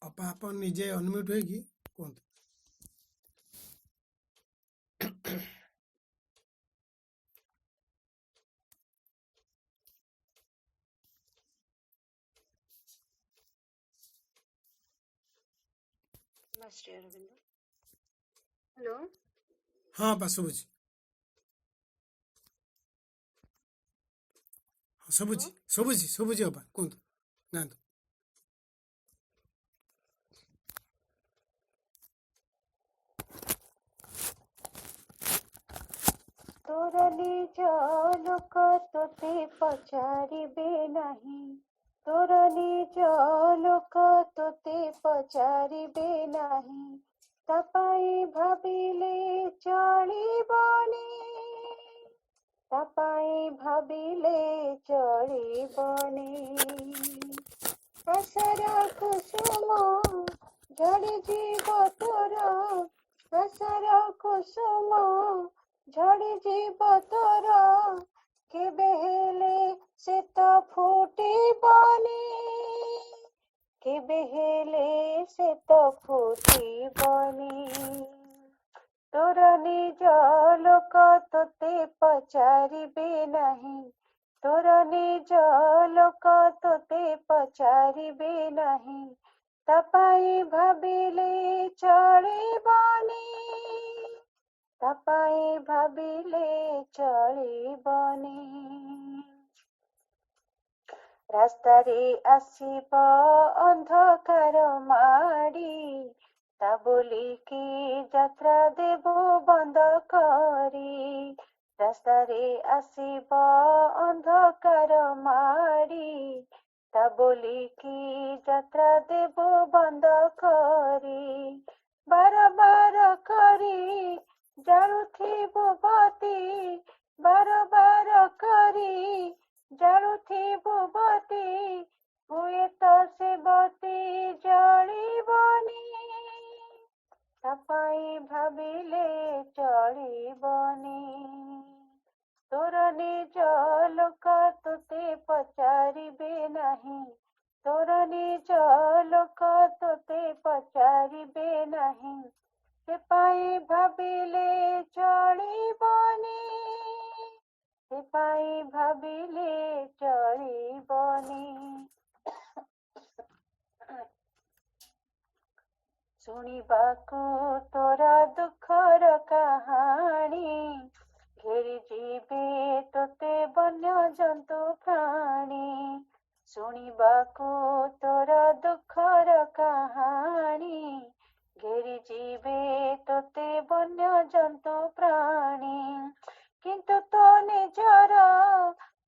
ଆପଣ ନିଜେ ଅନମ୍ୟୁଟ୍ ହୋଇକି କୁହନ୍ତୁ। हेलो हाँ बा ଶୁଭୁଛି। ଶୁଭୁଛି ଶୁଭୁଛି ଶୁଭୁଛି ଅପା କୁହନ୍ତୁ ଯାଆନ୍ତୁ। तोर निज लोक तोते पचारिबे नाही, तोर निज लोक तोते पचारिबे नाही, तापाई भाबिले चलिबनी, तापाई भाबिले चलिबनी। आशार कुसुम झड़ी जीव तोर, आशार कुसुम झड़ी जीव तोर, केबे हेले से तो फुटिबनी, केबे हेले से तो फुटिबनी। तोर निज लोक तोते पचारिबे नाही, तोर निज लोक तोते पचारिबे नाही, तापाई भाबिले चलिबनी, तापाई भाबिले चलिबनी। रास्तारे आसिब अंधकार माड़ी, ता बोलिकी यात्रा देबो बंद करी, रास्तारे आसिब अंधकार माड़ी, ता बोलिकी यात्रा देबो बंद करी, बार बार करी जाळुथिबो बती, बार बार करी जाळुथिबो बती, हुए तो से बती जलिबनी, तापाई भाबिले चलिबनी। तोर निज लोक तोते पचारिबे नाही, तोर निज लोक तोते पचारिबे नाही, सेपाई भाबिले चलिबनी, सेपाई भाबिले चलिबनी। शुणिबाकू तोरा दुखर कहानी, घेरी जीवे तोते वन्य जंतु प्राणी, शुणिबाकू तोरा दुखर कहानी, घेरी जीवे तोते वन्य जंतु प्राणी, किंतु तो निजर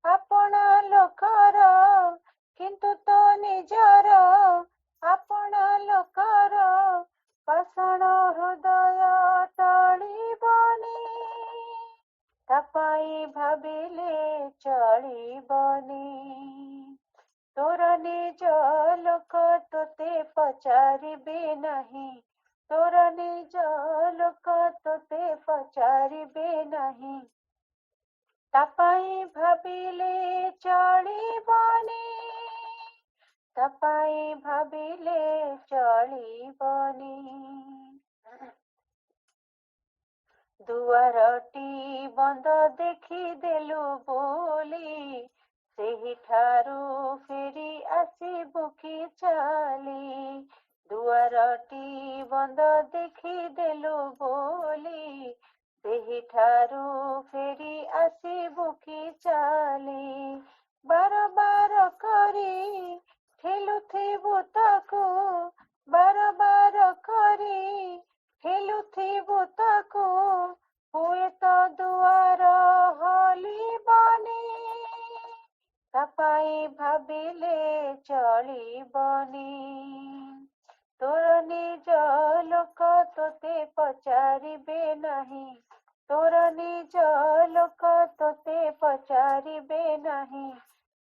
आपना लोकर, किंतु तो निजर आपना लोकर, पाषाण हृदय टलिबनी, तापाई भाबिले चलिबनी। तोर निज लोक तोते पचारिबे नाही, तोर निज लोक तोते पचारिबे नाही, तापाई भाबिले चलिबनी, तापाई भाबिले चलिबनी। दुआरटी बंद देखी देलु बोली, सेही ठारू फेरी आसिबु कि चाली, दुआरटी बंद देखी देलु बोली, सेही ठारू फेरी आसिबु कि चाली, बार बार करी ठेलुथिबु ताकू, बार बार करी ठेलुथिबु ताकू, हुए तो दुआर हलिबनी, तापाई भाबिले चलिबनी। तोर निज लोक तोते पचारिबे नाही, तोर निज लोक तोते पचारिबे नाही,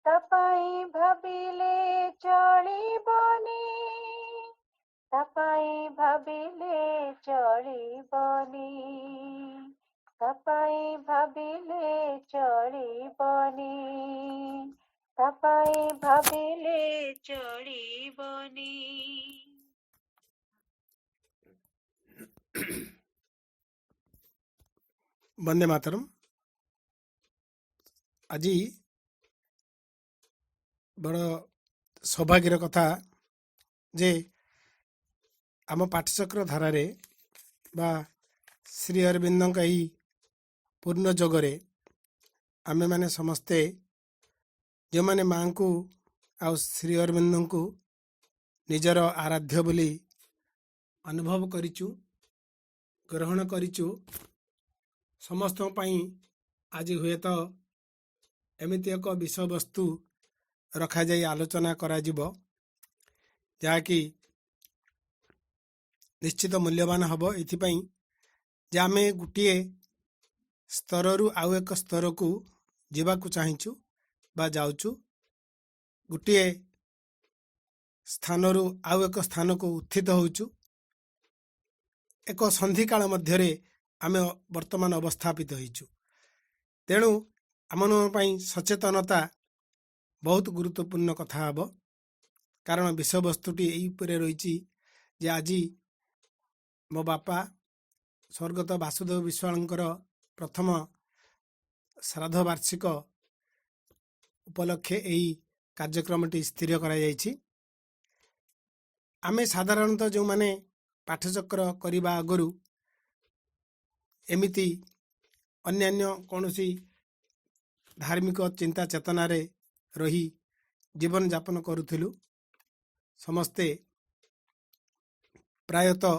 तापाई भाबिले चलिबनी, तापाई भाबिले चलिबनी, तापाई भाबिले चलिबनी, तापाई भाबिले चलिबनी। वंदे मातरम। आज बड़ सौभाग्यर कथा जे आम पाठचक्र धारारे बा श्री अरविंद पूर्ण जगरे आमे माने समस्ते जो माने माँ को आ श्री अरविंद को निजर आराध्य बोली अनुभव करिचु, ग्रहण करिचु। समस्त आज हुए तो एमिति एक विषय वस्तु रखा जाई आलोचना करा जिवो, जाकि निश्चित मूल्यवान हबो। इथिपाई जे आमे गुटिए स्तररू आउ एक स्तर को जीवाकू चाहिचु बा जाउचु, गुटिए स्थानरू आउ एक स्थान को उत्थित होउचु। एक संधि काल मध्यरे आमे वर्तमान अवस्थापित होइचु। तेणु आमन सचेतनता बहुत गुरुत्वपूर्ण कथा हब। कारण विषय वस्तुटी यही उपरे रही जे आज मो बापा स्वर्गत वासुदेव विश्वालंकर प्रथम श्राद्ध वार्षिक उपलक्षे यही कार्यक्रमटी स्थिर करा जायछि। आमे साधारणतः जो माने पाठचक्र करिबा आगरु एमिति अन्यान्य कौनसी धार्मिक चिंता चेतना रे रही जीवन यापन करुथिलु। समस्ते प्रायतः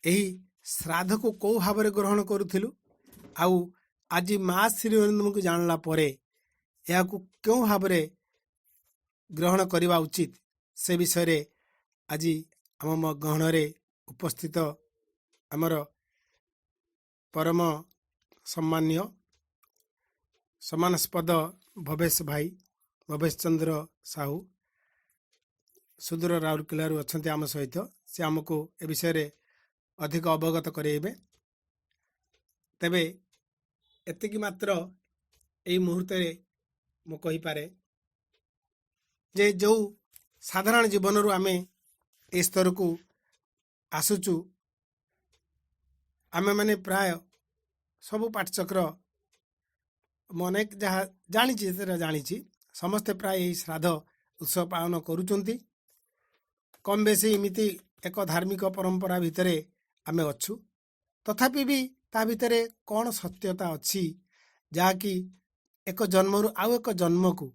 यही श्राद्ध को कौ भाव ग्रहण करुथिलु। आउ आज माँ श्री अरविंद को जानला परे या क्यों भाव ग्रहण करवा उचित से विषय रे आज आम गहन रे उपस्थित आमर परम सम्मान्य सम्मानस्पद भवेश भाई भवेश चंद्र साहू सुदूर राउरकेलारू अच्छा आम सहित से आमको ए विषय रे अधिक अवगत करेबे। तेबे एतिकी मात्र यही मुहूर्त मु कहि पारे जे जो साधारण जीवन रू आमे ए स्तर को आसुचु, आमे माने प्राय सबु पाठचक्र अनेक जहाँ जानी समस्ते प्राय यही श्राद्ध उत्सव पालन करुचंती। कम बेसी इमिति एक धार्मिक परंपरा भितरे आमे अच्छु। तथापि भी ता भितरे कौन सत्यता अच्छी जहाँकि एक जन्मरू आउ एक जन्म को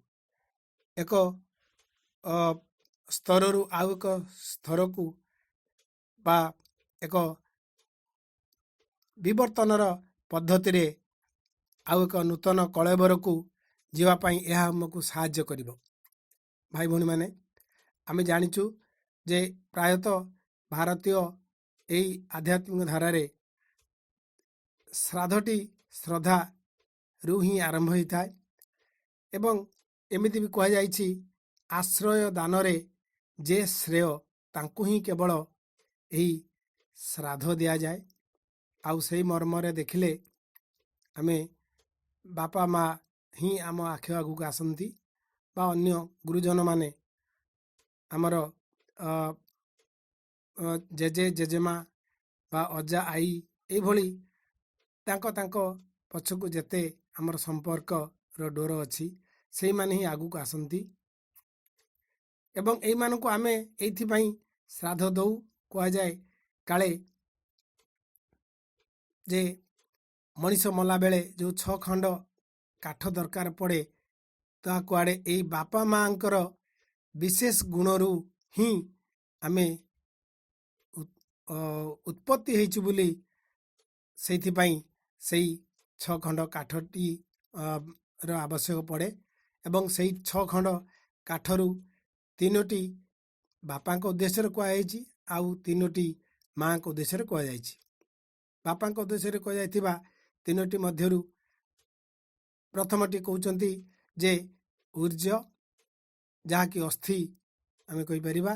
एक स्तररू आउ एक स्तर को बा एक विवर्तनर पद्धति रे आउ एक नूतन कलेबर को जीवापाई यह हमको साहाय्य करिवो। भाई भौणी माने आमे जानिचु जे प्रायतः भारतीय यही आध्यात्मिक धारा रे श्राद्धटी श्रद्धा रू ही आरंभ होता है। एवं एमिति भी कह जाइछि आश्रय दान रे जे श्रेय तांकु ही केवल यही श्राद्ध दिया जाए। आउ से मर्मरे देखिले आमे बापा माँ ही आम आख आगू आसती बा अन्य गुरुजन माने आमर जेजे जेजेमा बा अजा आई एभली तांको तांको पछकु जेते आमर संपर्क रो डोर अच्छी से माने ही आगू आसती। एवं एई मानकु आमे एइथिपाई श्राद्ध दऊ कह जाए काले जे मनीष मला बेले जो 6 खंड काठ दरकार पड़े ता कुआड़े यही बापा माँकर विशेष गुणरू ही आमे उत्पत्ति होइछु बोली सेइथिपाई सेई 6 खंड काठटी रो आवश्यक पड़े। एवं सेई 6 खंड काठरू 3टी बापा को उद्देश्य कहुई आउ 3टी माँ को उद्देश्य कहुई। बापा को उद्देश्य कहुई 3टी मध्यरू प्रथमटी कहउचंती जे ऊर्ज जहाँकि अस्थि आमे कहि परिबा,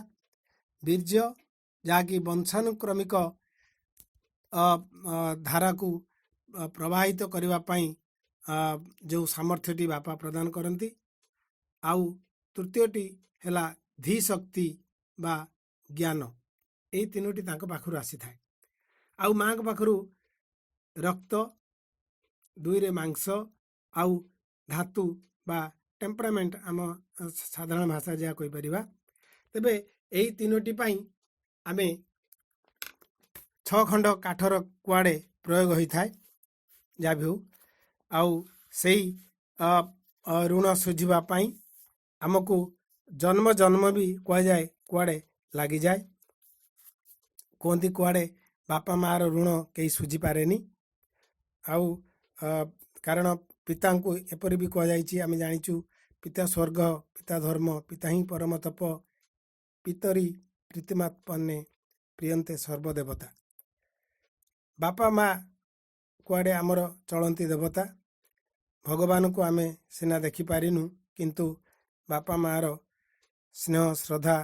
वीर्य जहाँकि वंशानुक्रमिक धारा को प्रवाहित करने पाई जो सामर्थ्यटी बापा प्रदान करती। आउ तृतीयटी हैला धी शक्ति बा ज्ञान यही 3टी तांको पाखरु आसी थाए। आउ माँ पाखरु रक्त ଦୁଇରେ ମାଂସ ଆଉ धातु बा टेम्परामेंट आम साधारण भाषा जहाँ कहीपर तेबे यही तीनोटी आम 6 खंड काठर कुआड़े प्रयोग होता है जहाँ भी हो आउ से ऋण सुझापी आमको जन्म जन्म भी कहुए कुआड़े लगी जाए कहती कुआड़े बापा मार ऋण कहीं सुझी पारे आउ कारण पिता को एपरी भी कहुई आम जाचु पिता स्वर्ग पिता धर्म पिता ही परम तप पितरी प्रीतिमात्पन्ने प्रियंते सर्वदेवता बापा माँ कुआड़े आमर चलती देवता भगवान को आमे सिना देखिपारिनु किंतु बापा मार स्नेह श्रद्धा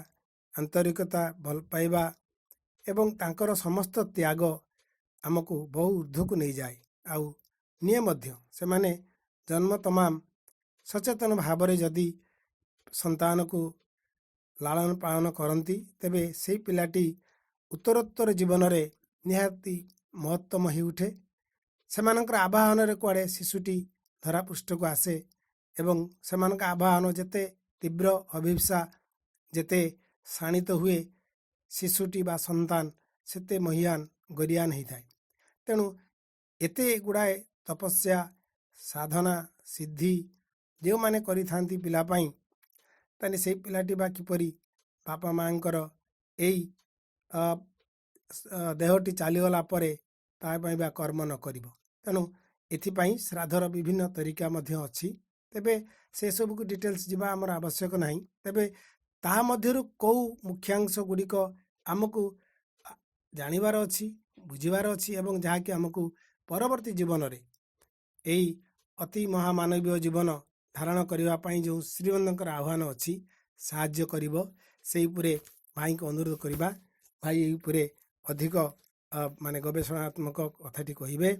आंतरिकता भल पाइबा एवं तांकर समस्त त्याग आमको बहु ऊर्ध्व को नहीं जाए आउ निये मध्य से माने जन्म तमाम सचेतन भाव में जदि संतान को लालन पालन करती तेबे से पिलाटी उत्तरोत्तर जीवन में निहाती महत्तम ही उठे सेमानकर आवाहन रे कुआड़े शिशुटी धरापृष्ठ को आसे एवं सेमानक आवाहन जेते तीव्र अभिप्सा जेते शाणित हुए शिशुटी बा संतान सेते महियान गरियान होता है तेणु एते गुड़ाए तपस्या साधना सिद्धि जो माने करि थांती पिला पाई ताने से पिलाटी बा किपरि बापा मांकर एई देहटी चलीगला परे तापाई बा कर्म न करिवो तेणु एथिपाई श्राद्धर विभिन्न तरीका मध्य अछि तेबे से सब को डिटेल्स जीवा आमर आवश्यक नहीं तेबे ताहा मध्यरु कौ मुख्यांश गुड़िक आमको जानिबार अछि बुझिबार अछि एवं जहाँकि आमको परवर्ती जीवन रे एई अति महामानवीय जीवन धारण करिवा पाई जो श्रीमंदकर आह्वान अछि साहाय्य करिवो सेई पुरे भाई को अनुरोध करिबा भाई एई पुरे अधिक माने गवेषणात्मक कथाटी कहिबे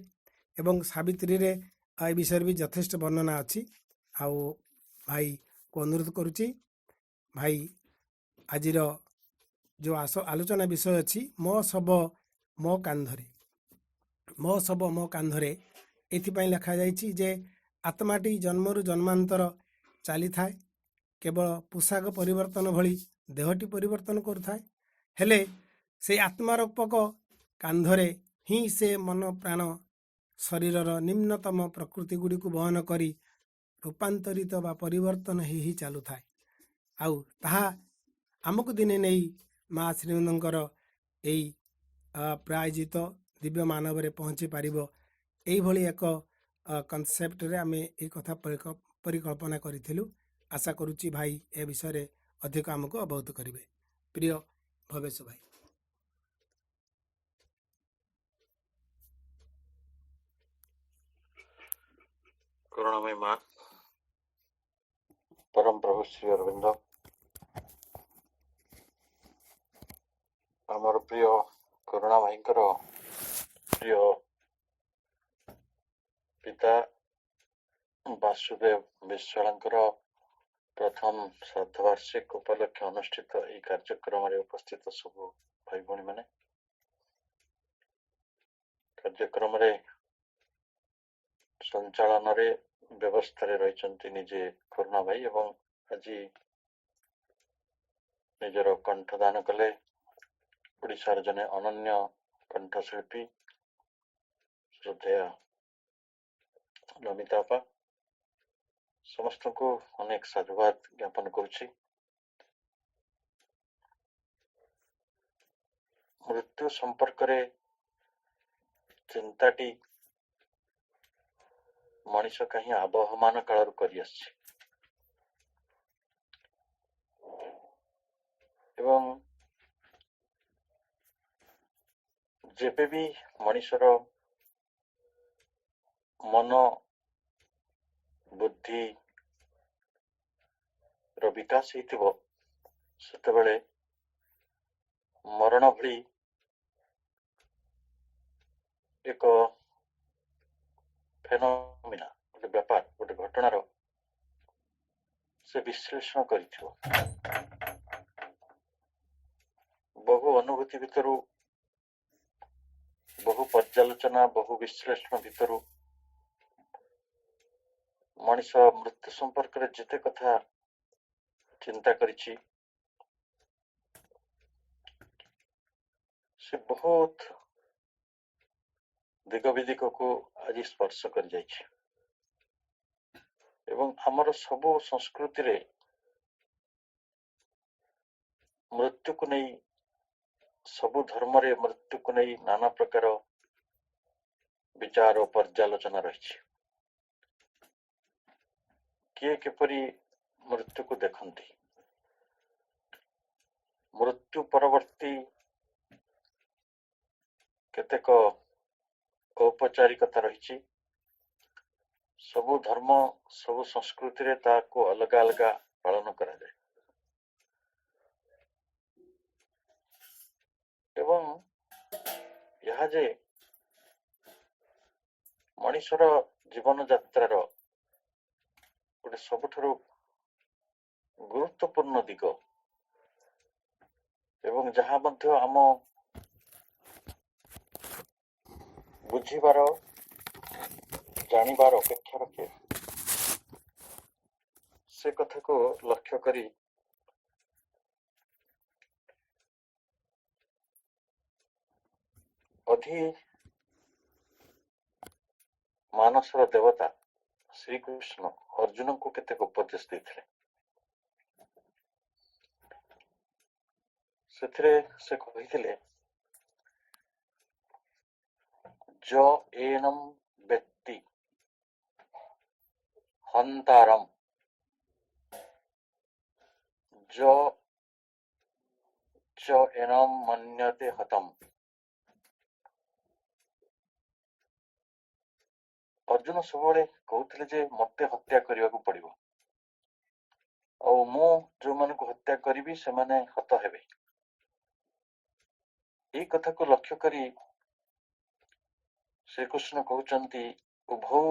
एवं सावित्री रे ए विषय भी यथेष्ट वर्णना अछि आउ भाई को अनुरोध करुछि भाई आजिर जो आलोचना विषय अछि मो सब मो कांधरे मो सब मो कांधरे एथिपाई लिखा जाइछि जे आत्माटी जन्मरु जन्मांतर चली थाए केवल पोशाक परिवर्तन भली देहटी परिवर्तन करुथाए हेले से आत्मारूपक कांधरे ही से मन प्राण शरीरर निम्नतम प्रकृति गुड़ी को बहन करी रूपांतरित बा परिवर्तन ही चलु थाए आउ ताहा आमको दिने नहीं माँ श्रीनंदकर यही प्रायोजित दिव्य मानव रे पहुँची पारिबो एई भली एक कनसेप्ट रे आमे ए कथा परिकल्पना करिथिलु आशा करुच्ची भाई ए विषय रे अधिक आमको अवगत करिवे प्रिय भवेश भाई करुणामय माँ परम प्रभु श्री अरविंद आमर प्रिय करुणा भाईंकर प्रिय पिता वासुदेव विश्वालंकर प्रथम श्राद्धवार्षिक उपलक्ष्य अनुष्ठित यह कार्यक्रम रे उपस्थित सब भाई भौणी माने कार्यक्रम रे संचालन रे व्यवस्था रे रहिचंती निजे करुणा भाई एवं आज निजर कंठदान कले ओडिशार जने अनन्य कंठशिल्पी श्रद्धेय नमिता अपा समस्त को अनेक साधुवाद ज्ञापन करुछि मृत्यु संपर्क रे चिंताटी मनीष कहीं आबहमान काल करी आछि एवं जेबे भी मनीषर मन बुद्धि रो विकास होइथिबो सेतेबेले मरण भली एक फेनोमिना गोटे व्यापार गोटे घटनार से विश्लेषण करिथिबो बहु अनुभूति भितरु बहु पर्यालोचना बहु विश्लेषण भितरु ମଣିଷ ମୃତ୍ୟୁ ସମ୍ପର୍କରେ ଯେତେ କଥା ଚିନ୍ତା କରିଛି ସେ ବହୁତ ଦିଗ ବିଦିକକୁ ଆଜି ସ୍ପର୍ଶ କରି ଯାଇଛି ଏବଂ ଆମର ସବୁ ସଂସ୍କୃତିରେ ମୃତ୍ୟୁକୁ ନେଇ ସବୁ ଧର୍ମରେ ମୃତ୍ୟୁକୁ ନେଇ ନାନା ପ୍ରକାର ବିଚାର ଓ ପର୍ଯ୍ୟାଲୋଚନା ରହିଛି। କିଏ କିପରି ମୃତ୍ୟୁକୁ ଦେଖନ୍ତି, ମୃତ୍ୟୁ ପରବର୍ତ୍ତୀ କେତେକ ଔପଚାରିକତା ରହିଛି। ସବୁ ଧର୍ମ ସବୁ ସଂସ୍କୃତିରେ ତାହାକୁ ଅଲଗା ଅଲଗା ପାଳନ କରାଯାଏ ଏବଂ ଏହା ଯେ ମଣିଷର ଜୀବନ ଯାତ୍ରାର ଗୋଟେ ସବୁଠାରୁ ଗୁରୁତ୍ୱପୂର୍ଣ୍ଣ ଦିଗ ଏବଂ ଯାହା ମଧ୍ୟ ଆମ ବୁଝିବାର ଜାଣିବାର ଅପେକ୍ଷା ରଖେ ସେ କଥାକୁ ଲକ୍ଷ୍ୟ କରି ମାନସର ଦେବତା ଶ୍ରୀକୃଷ୍ଣ ଅର୍ଜୁନଙ୍କୁ କେତେକ ଉପଦେଶ ଦେଇଥିଲେ। ସେଥିରେ ସେ କହିଥିଲେ ଜ ଏନಂ ବ୍ୟକ୍ତି ହନ୍ତାରମ୍ ଜ च एनम मन्यते हतम। अर्जुन सबले कहते जे मते हत्या करने को पड़ो और मु जो मान को हत्या करी से माने हत हेबे। ये कथा को लक्ष्य करी श्रीकृष्ण कहते उभौ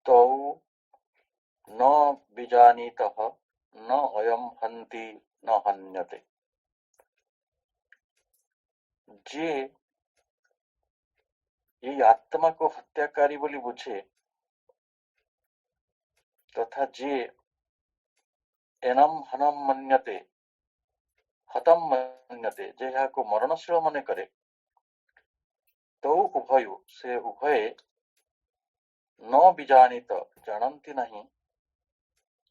तौ न बीजानीतः न अयम हन्ति न हन्यते। जे ये आत्मा को हत्याकारी बोली बुझे तथा जे एनम हनम मन्यते हतम मन्यते जे यहाँ को मरणशील मन करे तो उभय से उभय न बीजानीत जानती नहीं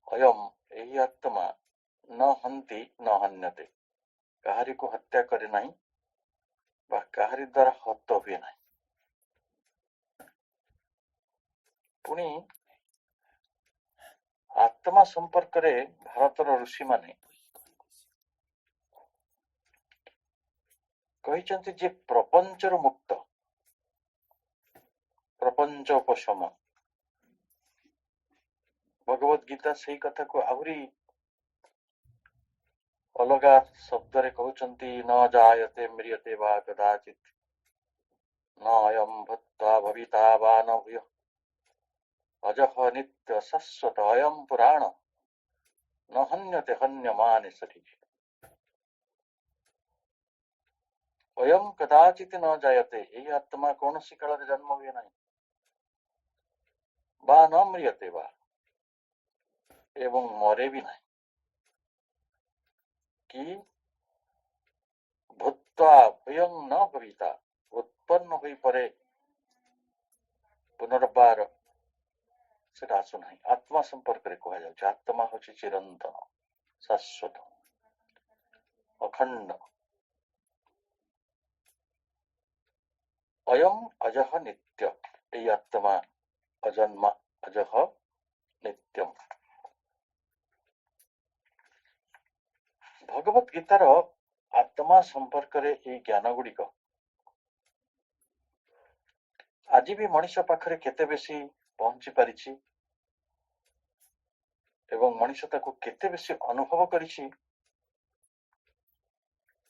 अयम यही आत्मा न हन्ति न हन्यते कहारी को हत्या करे नहीं बा कहारी द्वारा हत हुए नहीं। पुणी आत्मा संपर्क रे भारतर ऋषि माने कहिचंती जे प्रपंचर मुक्त प्रपंच उपशम भगवत गीता से कथा को आहरी अलगा शब्द रे कहउचंती न जायते म्रियते वा कदाचित न अयम भत्ता भविता वा न भूय अजः नित्य शाश्वत अयम पुराण न हन्यते हन्यमाने शरीर। अयम कदाचित न जायते यही आत्मा कौन सी काल जन्म हुए नहीं बा न म्रियते बा एवं मरे भी नहीं कि भूत्वा भयं न भविता उत्पन्न हुई परे पुनर्बार से आसु नहीं। आत्मा संपर्क रे कहा जाउछ आत्मा होछि चिरंतन शाश्वत अखंड अयम अजह नित्य ये आत्मा अजन्म अजह नित्यम। भगवत गीतार आत्मा संपर्क रे ये ज्ञान गुड़िक आज भी मनीष पाखरे केते बेसी पहुंची पारिछि एवं मनीष ताको केते बेसी अनुभव करिछि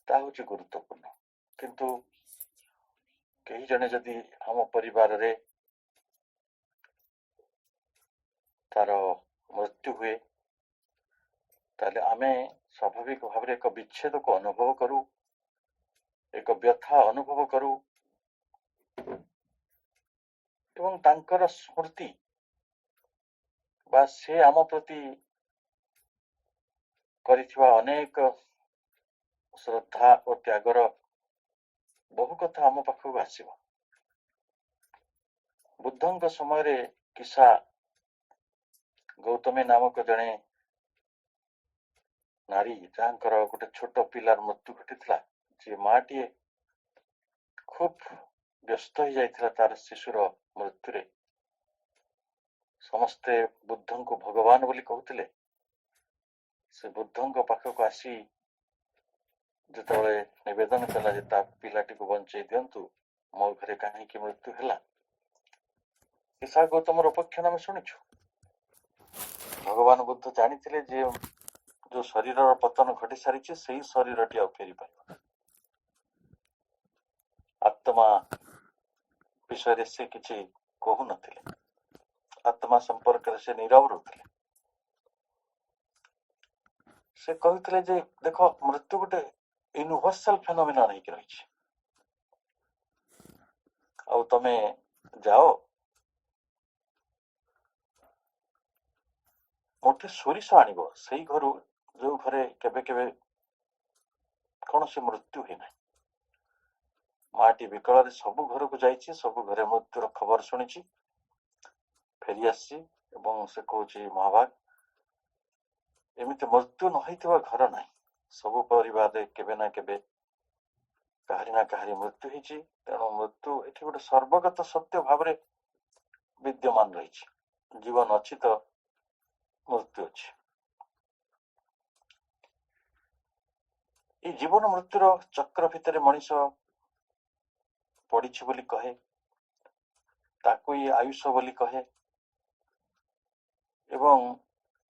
ता होछि गुरुत्वपूर्ण। किंतु कई जने जदि हम परिवार रे तार मृत्यु हुए ताले आमे स्वाभाविक भाव रे एक विच्छेद को अनुभव करू एक व्यथा अनुभव करू एवं तांकर स्मृति ବା ସେ ଆମ ପ୍ରତି କରିଥିବା ଅନେକ ଶ୍ରଦ୍ଧା ଓ ତ୍ୟାଗର ବହୁ କଥା ଆମ ପାଖକୁ ଆସିବ। ବୁଦ୍ଧଙ୍କ ସମୟରେ କିସା ଗୌତମୀ ନାମକ ଜଣେ ନାରୀ ଯାହାଙ୍କର ଗୋଟେ ଛୋଟ ପିଲାର ମୃତ୍ୟୁ ଘଟିଥିଲା, ଯିଏ ମାଟିଏ ଖୁବ୍ ବ୍ୟସ୍ତ ହେଇଯାଇଥିଲା ତାର ଶିଶୁର ମୃତ୍ୟୁରେ। ସମସ୍ତେ ବୁଦ୍ଧଙ୍କୁ ଭଗବାନ ବୋଲି କହୁଥିଲେ। ସେ ବୁଦ୍ଧଙ୍କ ପାଖକୁ ଆସି ଯେତେବେଳେ ନିବେଦନ କଲା ଯେ ତା ପିଲାଟିକୁ ବଞ୍ଚେଇ ଦିଅନ୍ତୁ, ମୋ ଘରେ କାହିଁକି ମୃତ୍ୟୁ ହେଲା, କିସା ଗୌତମର ଉପାଖ୍ୟାନ ଆମେ ଶୁଣିଛୁ। ଭଗବାନ ବୁଦ୍ଧ ଜାଣିଥିଲେ ଯେ ଯୋଉ ଶରୀରର ପତନ ଘଟି ସାରିଛି ସେଇ ଶରୀରଟି ଆଉ ଫେରି ପାରିବ। ଆତ୍ମା ବିଷୟରେ ସେ କିଛି କହୁନଥିଲେ, ଆତ୍ମା ସମ୍ପର୍କରେ ସେ ନୀରବ ରହୁଥିଲେ। ସେ କହିଥିଲେ ଯେ ଦେଖ, ମୃତ୍ୟୁ ଗୋଟେ ୟୁନିଭର୍ସାଲ ଫେନୋମିନନ୍ ହେଇକି ରହିଛି, ଆଉ ତମେ ଯାଅ ମୋଟେ ସୋରିଷ ଆଣିବ ସେଇ ଘରୁ ଯୋଉ ଘରେ କେବେ କେବେ କୌଣସି ମୃତ୍ୟୁ ହେଇନାହିଁ। ମାଟି ବିକଳରେ ସବୁ ଘରକୁ ଯାଇଛି, ସବୁ ଘରେ ମୃତ୍ୟୁର ଖବର ଶୁଣିଛି, ଫେରି ଆସିଛି ଏବଂ ସେ କହୁଛି ମହାଭାଗ, ଏମିତି ମୃତ୍ୟୁ ନ ହେଇଥିବା ଘର ନାହିଁ। ସବୁ ପରିବାରରେ କେବେ ନା କେବେ କାହାରି ନା କାହାରି ମୃତ୍ୟୁ ହେଇଛି। ତେଣୁ ମୃତ୍ୟୁ ଏଠି ଗୋଟେ ସର୍ବଗତ ସତ୍ୟ ଭାବରେ ବିଦ୍ୟମାନ ରହିଛି। ଜୀବନ ଅଛି ତ ମୃତ୍ୟୁ ଅଛି। ଏଇ ଜୀବନ ମୃତ୍ୟୁର ଚକ୍ର ଭିତରେ ମଣିଷ ପଡିଛି ବୋଲି କହେ, ତାକୁ ହିଁ ଆୟୁଷ ବୋଲି କହେ। ଏବଂ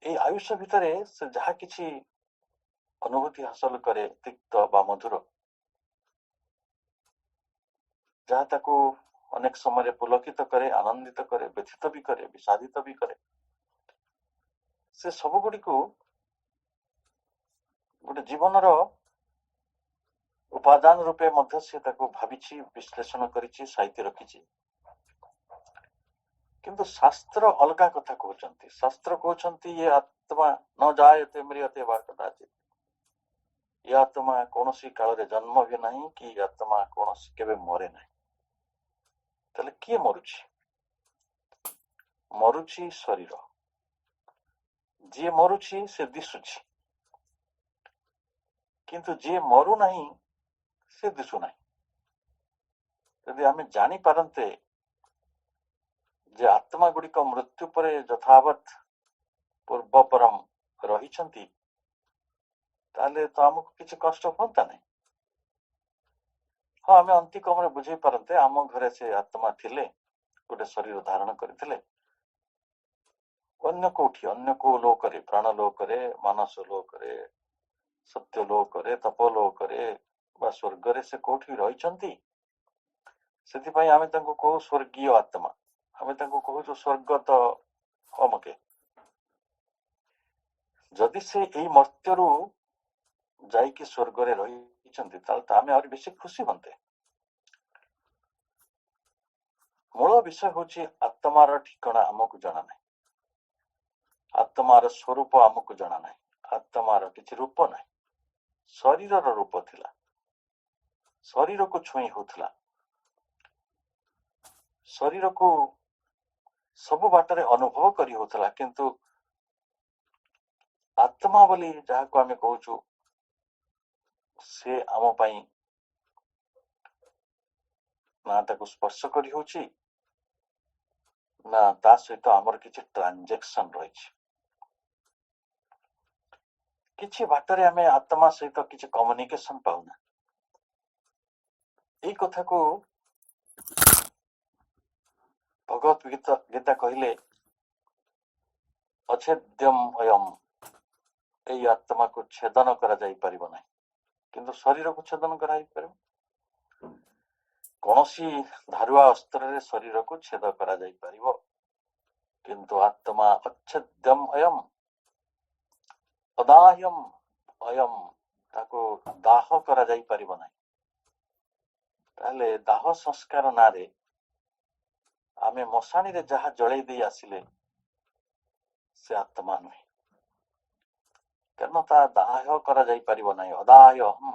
ଏଇ ଆୟୁଷ ଭିତରେ ସେ ଯାହା କିଛି ଅନୁଭୂତି ହାସଲ କରେ, ତିକ୍ତ ବା ମଧୁର, ଯାହା ତାକୁ ଅନେକ ସମୟରେ ପୁଲକିତ କରେ, ଆନନ୍ଦିତ କରେ, ବ୍ୟଥିତ ବି କରେ, ବିଷାଦିତ ବି କରେ, ସେ ସବୁ ଗୁଡ଼ିକୁ ଗୋଟେ ଜୀବନର ଉପାଦାନ ରୂପେ ମଧ୍ୟ ସେ ତାକୁ ଭାବିଛି, ବିଶ୍ଳେଷଣ କରିଛି, ସାଇତି ରଖିଛି। କିନ୍ତୁ ଶାସ୍ତ୍ର ଅଲଗା କଥା କହୁଛନ୍ତି। ଶାସ୍ତ୍ର କହୁଛନ୍ତି ଇଏ ଆତ୍ମା ନ ଜାୟତେ ମ୍ରିୟତେ ବା କଦାଚିତ୍, ଏ ଆତ୍ମା କୌଣସି କାଳରେ ଜନ୍ମ ହୁଏ ନାହିଁ କି ଆତ୍ମା କୌଣସି କେବେ ମରେ ନାହିଁ। ତାହେଲେ କିଏ ମରୁଛି? ମରୁଛି ଶରୀର। ଯିଏ ମରୁଛି ସେ ଦିଶୁଛି, କିନ୍ତୁ ଯିଏ ମରୁନାହିଁ ସେ ଦିଶୁନାହିଁ। ଯଦି ଆମେ ଜାଣିପାରନ୍ତେ ଯେ ଆତ୍ମା ଗୁଡ଼ିକ ମୃତ୍ୟୁ ପରେ ଯଥାବତ୍ ପୂର୍ବପରମ ରହିଛନ୍ତି, ତାହେଲେ ତ ଆମକୁ କିଛି କଷ୍ଟ ହୁଅନ୍ତା ନାହିଁ। ହଁ, ଆମେ ଅନ୍ତିକମରେ ବୁଝେଇ ପାରନ୍ତେ ଆମ ଘରେ ସେ ଆତ୍ମା ଥିଲେ, ଗୋଟେ ଶରୀର ଧାରଣ କରିଥିଲେ, ଅନ୍ୟ କୋଉଠି, ଅନ୍ୟ କୋଉ ଲୋକରେ, ପ୍ରାଣ ଲୋକରେ, ମାନସ ଲୋକରେ, ସତ୍ୟ ଲୋକରେ, ତପ ଲୋକରେ ବା ସ୍ୱର୍ଗରେ ସେ କୋଉଠି ରହିଛନ୍ତି। ସେଥିପାଇଁ ଆମେ ତାଙ୍କୁ କହୁ ସ୍ୱର୍ଗୀୟ ଆତ୍ମା। ଆମେ ତାଙ୍କୁ କହୁଛୁ ସ୍ୱର୍ଗତ ଅମକେ। ଯଦି ସେ ଏଇ ମର୍ତ୍ତ୍ୟରୁ ଯାଇକି ସ୍ୱର୍ଗରେ ରହିଛନ୍ତି, ତାହେଲେ ତ ଆମେ ଆହୁରି ବେଶୀ ଖୁସି ହୁଅନ୍ତେ। ମୂଳ ବିଷୟ ହଉଛି ଆତ୍ମାର ଠିକଣା ଆମକୁ ଜଣା ନାହିଁ, ଆତ୍ମାର ସ୍ୱରୂପ ଆମକୁ ଜଣା ନାହିଁ, ଆତ୍ମାର କିଛି ରୂପ ନାହିଁ। ଶରୀରର ରୂପ ଥିଲା, ଶରୀରକୁ ଛୁଇଁ ହଉଥିଲା, ଶରୀରକୁ ସବୁ ବାଟରେ ଅନୁଭବ କରି ହଉଥିଲା, କିନ୍ତୁ ଆତ୍ମା ବୋଲି ଯାହାକୁ ଆମେ କହୁଛୁ ସେ ଆମ ପାଇଁ ନା ତାକୁ ସ୍ପର୍ଶ କରି ହଉଛି, ନା ତା ସହିତ ଆମର କିଛି ଟ୍ରାଞ୍ଜାକ୍ସନ ରହିଛି। କିଛି ବାଟରେ ଆମେ ଆତ୍ମା ସହିତ କିଛି କମ୍ୟୁନିକେସନ ପାଉନା। ଏଇ କଥାକୁ ଭଗବତ ଗୀତା କହିଲେ ଅଛେଦ୍ୟମ୍ ଅୟମ୍, ଏଇ ଆତ୍ମାକୁ ଛେଦନ କରାଯାଇ ପାରିବ ନାହିଁ, କିନ୍ତୁ ଶରୀରକୁ ଛେଦନ କରାଯାଇପାରିବ। କୌଣସି ଧାରୁଆ ଅସ୍ତ୍ରରେ ଶରୀରକୁ ଛେଦ କରାଯାଇ ପାରିବ, କିନ୍ତୁ ଆତ୍ମା ଅଚ୍ଛେଦ୍ୟମ୍ ଅୟମ୍, ଅଦାହ୍ୟମ୍ ଅୟମ୍, ତାକୁ ଦାହ କରାଯାଇ ପାରିବ ନାହିଁ। ତାହେଲେ ଦାହ ସଂସ୍କାର ନାଁରେ ଆମେ ମଶାଣିରେ ଯାହା ଜଳେଇ ଦେଇ ଆସିଲେ से आत्मा नुहे कारण ता दाह करा जाई परिबो नाही अदाह्यम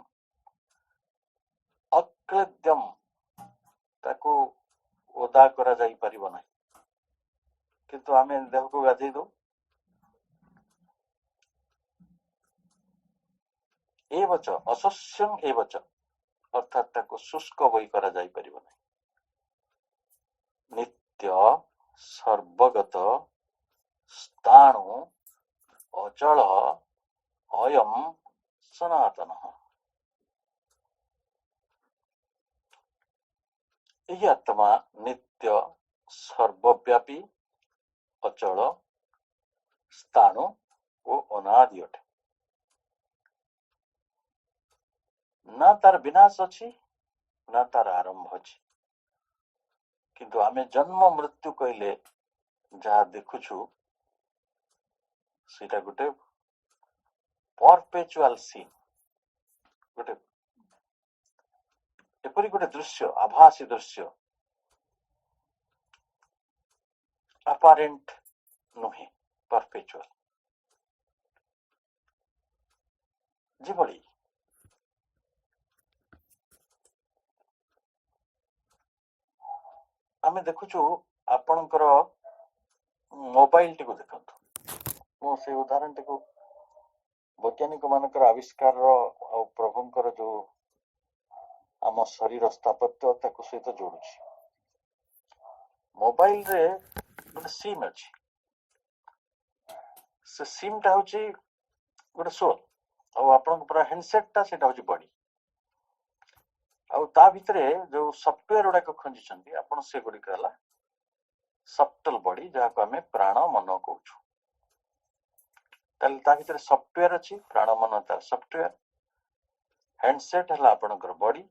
अक्लेद्यम ताको ओदा करा जाई परिबो नाही किंतु आमे देह को गाधेई दो एवच असस्यम एवच अर्थात ताको शुष्क होई करा जाई परिबो नाही नित्य सर्वगत स्थाणु अचल अयम सनातन यही आत्मा नित्य सर्वव्यापी अचल स्थाणु और अनादि अटे ना तार विनाश अच्छी ना तार आरंभ अच्छी किंतु आमे जन्म मृत्यु कहले जहाँ देखुछु सेटा गोटे परपेचुअल सीन गोटे एपरी गोटे दृश्य आभासी दृश्य अपारेंट नुहे परपेचुअल जीवड़ी आमे देखुछु आपणकर मोबाइल टी को देखंतु मो से उदाहरण टी को वैज्ञानिक मानकर आविष्कार और प्रभुंकर जो आम शरीर स्थापत्य ताको सहित जोड़ुछि मोबाइल रे गोटे सिम अछि से सिम टा होछि गोटे सोल और आपन पूरा हैंडसेट टा सेटा होछि बॉडी और ता भितरे जो सॉफ्टवेयर गुडा को खंजी छंती आपन से गुडी कहला सब्टल बॉडी जहा को हमें प्राण मन कहूछु तल ता भितरे सॉफ्टवेयर अछि प्राण मन तार सॉफ्टवेयर हैंडसेट हला आपनकर बॉडी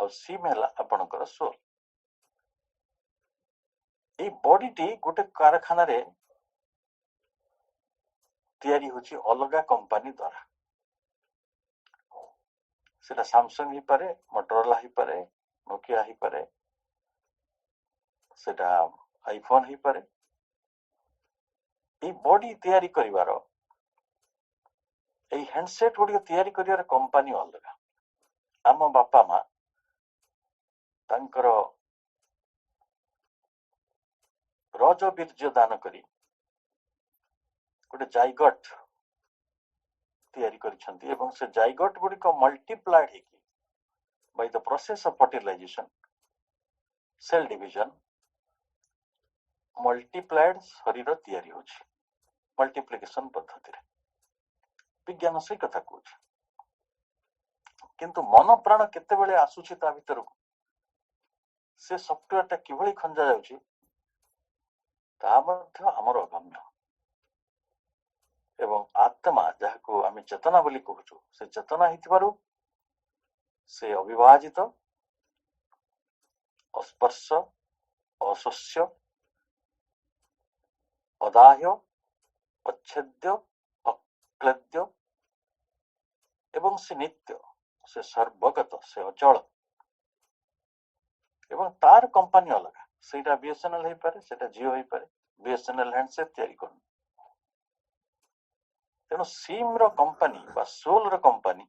और सिम हला आपनकर सोल ए बॉडी टी गोटे कारखाना रे तैयारी होछि अलगा कंपनी द्वारा सेटा सैमसंग ही पारे मोटोरोला ही पारे नोकिया ही पारे सेटा आईफोन ही पारे ए बॉडी तैयारी करिवारो ए हैंडसेट गुडी तैयारी करिवार कंपनी अलगा आम बापा मा तांकर रज बीर्ज दान करी गोटे जाइगट तैयारी करिसंती एवं से जाइगट गुडी को मल्टीप्लाइड हेकी by the process of fertilisation cell division multiplied शरीर तैयारी होछि मल्टीप्लिकेशन पद्धति रे विज्ञान से कथा कहूछि किंतु मन प्राण केते बेले आसुछि ता भीतर को से सॉफ्टवेयर ता किभଳି खंजा जाउछि ता मध्य हमर अगम्य एवं आत्मा जहा को आमे चेतना बोली कहूछु से चेतना हितबारु से अविभाजित अस्पर्श असस्य अदाह्य अच्छेद्य अक्लेद्य एवं से नित्य से सर्वगत से अचल एवं तार कंपनी अलग सेटा बीएसएनएल ही पारे सेटा जियो ही पारे बीएसएनएल हैंडसेट तैयारी करन तेणु सिम रो कंपनी बा सोल रो कंपनी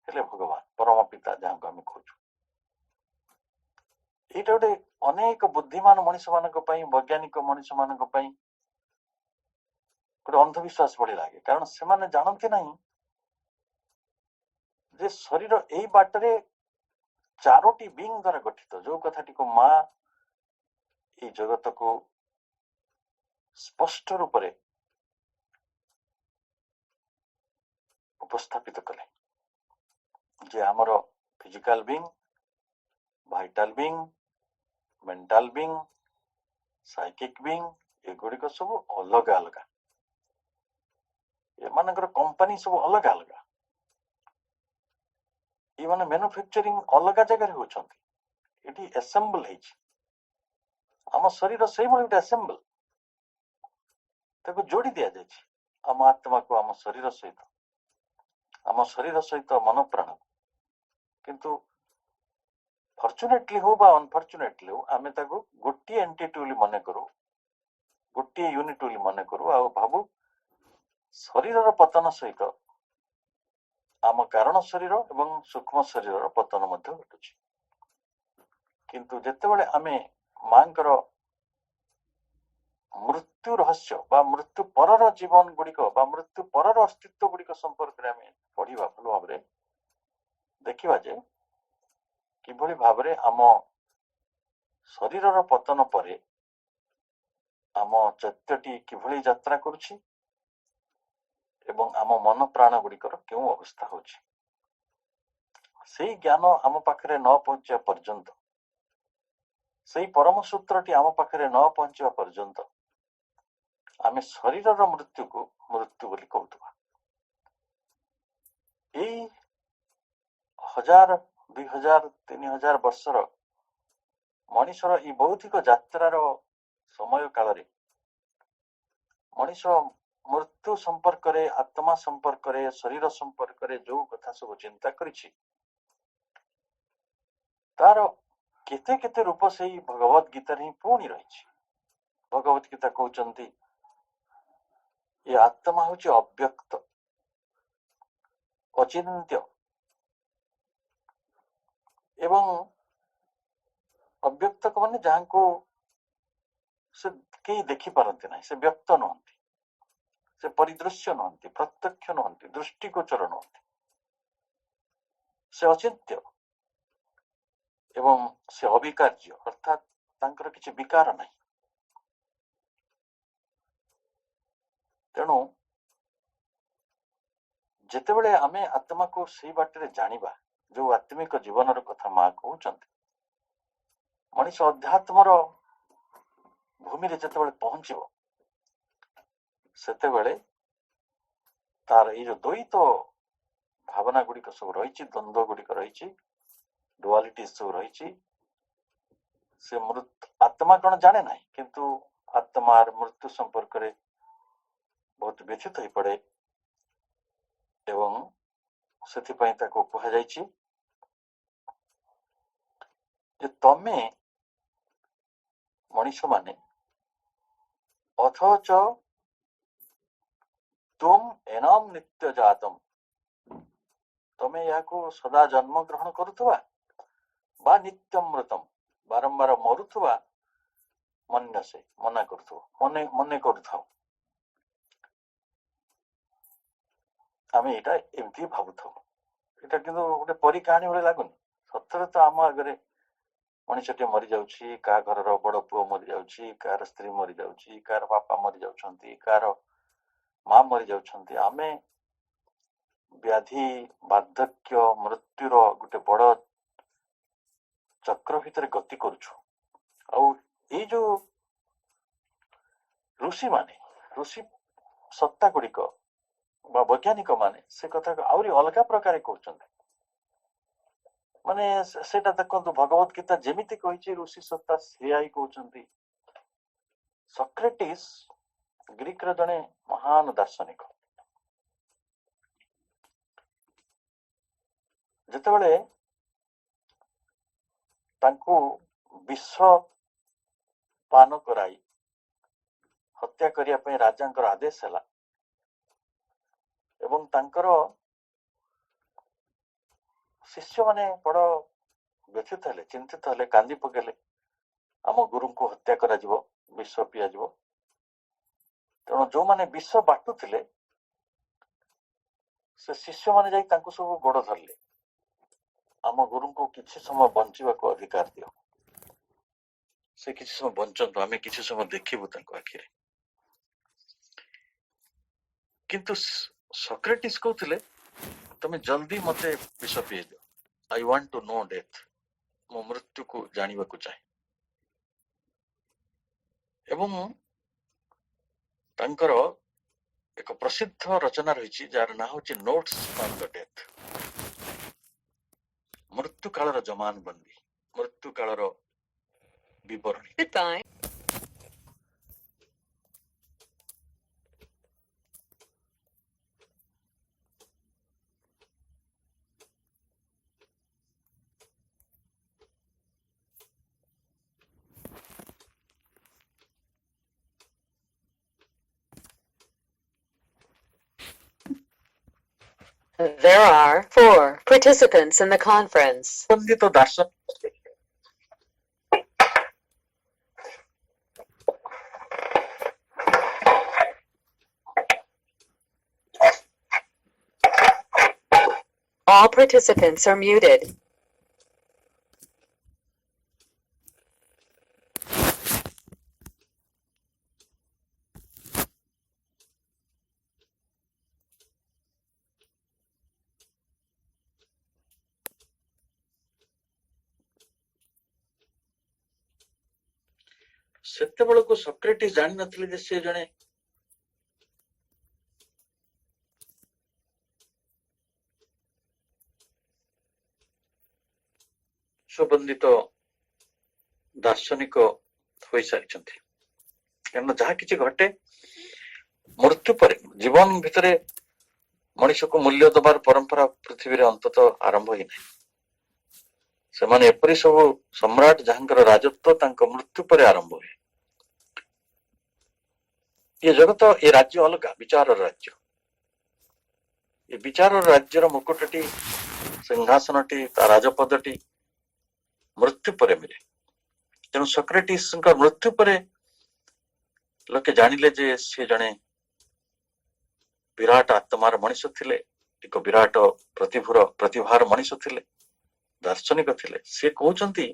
हेले भगवान परम पिता जहाँ को आम खोजु एटा गोटे अनेक बुद्धिमान मनुष्य मानक पई वैज्ञानिक मनुष्य मानक पई गोटे अंधविश्वास भली लागे कारण से माने जानते नहीं जे शरीर एई बाटरे चारोटी बींग द्वारा गठित जो कथाटी को माँ ए जगत को स्पष्ट रूप से उपस्थापित कले जे आमर physical being vital being mental being psychic being एगुड़िक सब अलग अलग एमानकर कंपनी सब अलग अलग ये माने मैन्युफैक्चरिंग अलग जगह होछंती एटी असेंबल हेछि आम शरीर से गोटे असेंबल ताको जोड़ी दिया जायछि आम आत्मा को आम शरीर सहित मन प्राण किंतु फॉर्चुनेटली हो बा अनफॉर्चुनेटली हो आमे ताको गोटी एंटिटी बोली मने करू गोटे यूनिट बोली मन करू आ भाबू शरीर पतन सहित आम कारण शरीर एवं सूक्ष्म शरीर पतन मध्य घटुछि किंतु जेतेबेले आमे मांकर मृत्यु रहस्य बा मृत्यु परर जीवन गुड़िक बा मृत्यु परर अस्तित्व गुड़िक संपर्क में आमे पढ़िबा भल भाव देखिबा जे किभली भाव आम शरीर पतन परे आम चैत्यटी किभली यात्रा करुछि एवं आम मन प्राण गुड़िकर क्यों अवस्था होछि सेही ज्ञान आम पाखरे न पहुंचा पर्यंत सेही परम सूत्रटी आम पाखरे न पहुंचा पर्यंत आमे शरीरर मृत्यु को मृत्यु बोली कहूथबा एई 1000 2000 3000 वर्षर मनीषर ई बौद्धिक यात्रार समय काल रे मनीष मृत्यु संपर्क रे आत्मा संपर्क रे शरीर संपर्क रे जो कथा सब चिंता करिछि तार केते केते रूप से भगवत गीता रे पुणी रहिछि भगवत गीता कहउचंती ये आत्मा होछि अव्यक्त अचिन्त्य एवं अव्यक्त को माने जहां को से कई देखि पारंती नहीं से व्यक्त नहंती से परिदृश्य नहंती प्रत्यक्ष नहंती दृष्टिगोचर नहंती से अचिन्त्य एवं से अविकार्य अर्थात तांकर किछि विकार नहीं तेणु जेतेबेले आमे आत्मा को सेई बाटे जानिबा जो आत्मिक जीवन कथा माँ कहउचंती मनीष अध्यात्मर भूमि रे जेतेबेले पहुंचिबो सेतेबेले तार ये जो द्वैत भावना गुड़िक सब रही द्वंद्व गुड़िक रही डुआलिटी सब रही से मृत्यु आत्मा कौन जाने ना किंतु आत्मार मृत्यु संपर्क रे बहुत व्यथित हो पड़े एवं सेथिपई ताको कहा जायछि जे तमे मनीष माने अथच तुम एनाम नित्य जातम तमे याको सदा जन्म ग्रहण करुथुवा बा नित्यम मृतम बारंबार मरुथुवा मन्य से मना करुथुवा मने मने करुथाओ आमे एटा एमती भाबुथाओ एटा किंतु गोटे परी कहानी भले लागुनी सतरे तो आम आगे मनीषटे मरी जाउछि का घरर बड़ पुओ मरी जाउछि कार स्त्री मरी जाउछि कार बापा मरी जाउछंती कार माँ मरी जाउछंती आमे व्याधि बार्धक्य मृत्युर गोटे बड़ चक्र भितर गति करुछु आउ ए जो ऋषि सत्ता गुड़िक बा वैज्ञानिक माने से कथा आउरी अलगा प्रकार कहउछंती माने सेटा देखंतु भगवत गीता जेमिति कहिछि ऋषि सत्ता सेयाई कहउछंती सॉक्रेटिस ग्रीक र जने महान दार्शनिक जेतेबेले तांको विष पान कराई हत्या करिया पई राजांकर आदेश हला एवं तांकर शिष्य माने बड़ व्यथित हेले चिंतित हेले कांदी पकेले आम गुरु को हत्या करा जिवो विष पिया जिवो तेणु जो माने विष बाटुथिले से शिष्य माने जाई तांको सब गोड़ धरले आम गुरु को किछि समय बंचिबा को अधिकार दियो से किछि समय बंचंतु आमे किछि समय देखिबु तांको आखिरे किंतु सॉक्रेटिस कहउथिले तमे जल्दी मते विष पिए दियो I want to know death मो मृत्यु को जानिबा को चाहे एवं तांकर एक प्रसिद्ध रचना रही जार ना हूँ नोट्स ऑन द डेथ मृत्यु कालर जमानबंदी मृत्यु कालर विवरणी There are 4 participants in the conference. ବନ୍ଦିତ ଦାର୍ଶନିକ All participants are muted. ସେତେବେଳକୁ ସକ୍ରେଟିସ୍ ଜାଣିନଥିଲେ ଯେ ସେ ଜଣେ ସୁବନ୍ଦିତ ଦାର୍ଶନିକ ହୋଇସାରିଛନ୍ତି। କାରଣ ଯାହା କିଛି ଘଟେ ମୃତ୍ୟୁ ପରେ ଜୀବନ ଭିତରେ ମଣିଷକୁ ମୂଲ୍ୟ ଦେବାର ପରମ୍ପରା ପୃଥିବୀରେ ଅନ୍ତତଃ ଆରମ୍ଭ ହିଁ ନାହିଁ। ସେମାନେ ଏପରି ସବୁ ସମ୍ରାଟ ଯାହାଙ୍କର ରାଜତ୍ୱ ତାଙ୍କ ମୃତ୍ୟୁ ପରେ ଆରମ୍ଭ ହୁଏ। ଏ ଜଗତ ଏ ରାଜ୍ୟ ଅଲଗା, ବିଚାରର ରାଜ୍ୟ। ଏ ବିଚାରର ରାଜ୍ୟର ମୁକୁଟଟି, ସିଂହାସନଟି, ତା ରାଜପଦଟି ମୃତ୍ୟୁ ପରେ ମିଳେ। ତେଣୁ ସକ୍ରେଟିସ୍ଙ୍କ ମୃତ୍ୟୁ ପରେ ଲୋକେ ଜାଣିଲେ ଯେ ସେ ଜଣେ ବିରାଟ ଆତ୍ମାର ମଣିଷ ଥିଲେ, ଏକ ବିରାଟ ପ୍ରତିଭାର ମଣିଷ ଥିଲେ, ଦାର୍ଶନିକ ଥିଲେ। ସେ କହୁଛନ୍ତି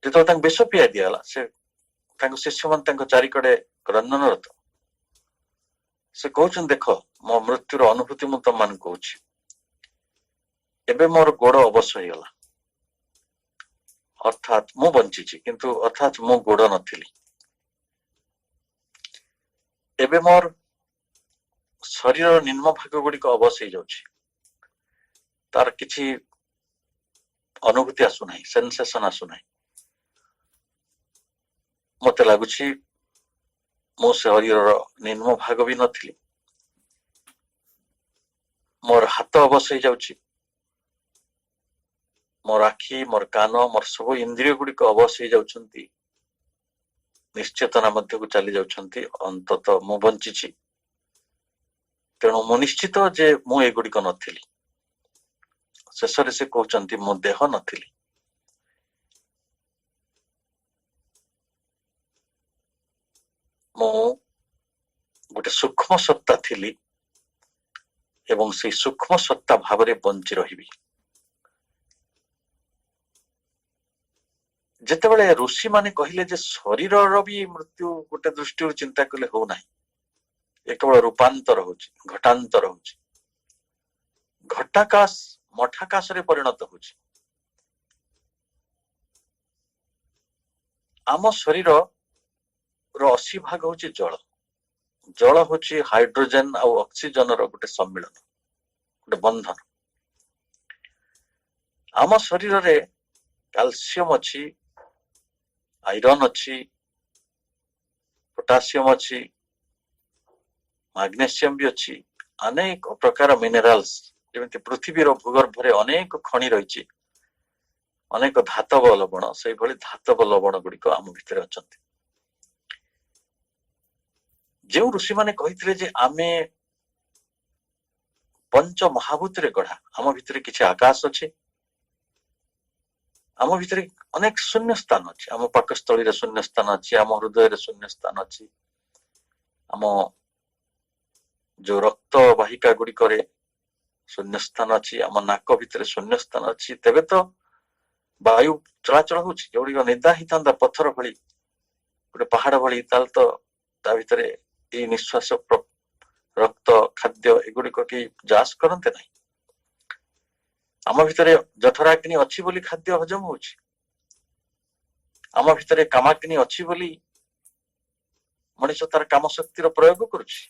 ଯେତେବେଳେ ତାଙ୍କୁ ବିଷ ପିଆଇ ଦିଆଗଲା, ସେ ତାଙ୍କ ଶିଷ୍ୟମାନେ ତାଙ୍କ ଚାରିକଡେ କ୍ରନ୍ଦନରତ। ସେ କହୁଛନ୍ତି, ଦେଖ ମୋ ମୃତ୍ୟୁର ଅନୁଭୂତି ମୁଁ ତମମାନଙ୍କୁ କହୁଛି। ଏବେ ମୋର ଗୋଡ ଅବଶ ହେଇଗଲା, ଅର୍ଥାତ୍ ମୁଁ ବଞ୍ଚିଛି, କିନ୍ତୁ ଅର୍ଥାତ୍ ମୁଁ ଗୋଡ ନଥିଲି। ଏବେ ମୋର ଶରୀରର ନିମ୍ନ ଭାଗ ଗୁଡିକ ଅବଶ ହେଇଯାଉଛି, ତାର କିଛି ଅନୁଭୂତି ଆସୁନାହିଁ, ସେନ୍ସେସନ ଆସୁନାହିଁ। ମତେ ଲାଗୁଛି ମୋ ଶରୀରର ନିମ୍ନ ଭାଗ ବି ନଥିଲି। ମୋର ହାତ ଅବଶ ହେଇଯାଉଛି, ମୋର ଆଖି, ମୋର କାନ, ମୋର ସବୁ ଇନ୍ଦ୍ରିୟ ଗୁଡିକ ଅବଶ ହେଇଯାଉଛନ୍ତି, ନିଶ୍ଚେତନା ମଧ୍ୟକୁ ଚାଲି ଯାଉଛନ୍ତି। ଅନ୍ତତଃ ମୁଁ ବଞ୍ଚିଛି, ତେଣୁ ମୁଁ ନିଶ୍ଚିତ ଯେ ମୁଁ ଏଗୁଡିକ ନଥିଲି। ଶେଷରେ ସେ କହୁଛନ୍ତି ମୁଁ ଦେହ ନଥିଲି, ମୁଁ ଗୋଟେ ସୂକ୍ଷ୍ମ ସତ୍ତା ଥିଲି ଏବଂ ସେଇ ସୂକ୍ଷ୍ମ ସତ୍ତା ଭାବରେ ବଞ୍ଚି ରହିବି। ଯେତେବେଳେ ଋଷି ମାନେ କହିଲେ ଯେ ଶରୀରର ବି ମୃତ୍ୟୁ ଗୋଟେ ଦୃଷ୍ଟିରୁ ଚିନ୍ତା କଲେ ହଉନାହିଁ, ଏ କେବଳ ରୂପାନ୍ତର ହଉଛି, ଘଟାନ୍ତର ହଉଛି, ଘଟାକାଶ ମଠାକାଶରେ ପରିଣତ ହଉଛି। ଆମ ଶରୀରର 80% ହଉଛି ଜଳ। ଜଳ ହଉଛି ହାଇଡ୍ରୋଜେନ ଆଉ ଅକ୍ସିଜେନର ଗୋଟେ ସମ୍ମିଳନ, ଗୋଟେ ବନ୍ଧନ। ଆମ ଶରୀରରେ କ୍ୟାଲସିୟମ ଅଛି, ଆଇରନ୍ ଅଛି, ପୋଟାସିୟମ ଅଛି, ମାଗ୍ନେସିୟମ ବି ଅଛି, ଅନେକ ପ୍ରକାର ମିନେରାଲ୍ସ, ଯେମିତି ପୃଥିବୀର ଭୂଗର୍ଭରେ ଅନେକ ଖଣି ରହିଛି, ଅନେକ ଧାତବ ଲବଣ, ସେଇଭଳି ଧାତବ ଲବଣ ଗୁଡିକ ଆମ ଭିତରେ ଅଛନ୍ତି। ଯେଉଁ ଋଷିମାନେ କହିଥିଲେ ଯେ ଆମେ ପଞ୍ଚ ମହାଭୂତରେ ଗଢା, ଆମ ଭିତରେ କିଛି ଆକାଶ ଅଛି, ଆମ ଭିତରେ ଅନେକ ଶୂନ୍ୟ ସ୍ଥାନ ଅଛି, ଆମ ପାକସ୍ଥଳୀରେ ଶୂନ୍ୟ ସ୍ଥାନ ଅଛି, ଆମ ହୃଦୟରେ ଶୂନ୍ୟ ସ୍ଥାନ ଅଛି, ଆମ ଯୋଉ ରକ୍ତ ବାହିକା ଗୁଡିକରେ ଶୂନ୍ୟ ସ୍ଥାନ ଅଛି, ଆମ ନାକ ଭିତରେ ଶୂନ୍ୟ ସ୍ଥାନ ଅଛି। ତେବେ ତ ବାୟୁ ଚଳାଚଳ ହଉଛି, ଯୋଉଗୁଡିକ ନିଦା ହେଇଥାନ୍ତା ପଥର ଭଳି, ଗୋଟେ ପାହାଡ ଭଳି, ତାହେଲେ ତ ତା ଭିତରେ ଏଇ ନିଶ୍ୱାସ, ରକ୍ତ, ଖାଦ୍ୟ ଏଗୁଡିକ କେହି ଯାଞ୍ଚ କରନ୍ତେ ନାହିଁ। ଆମ ଭିତରେ ଜଠରାଗ୍ନି ଅଛି ବୋଲି ଖାଦ୍ୟ ହଜମ ହଉଛି, ଆମ ଭିତରେ କାମାଗ୍ନି ଅଛି ବୋଲି ମଣିଷ ତାର କାମ ଶକ୍ତିର ପ୍ରୟୋଗ କରୁଛି।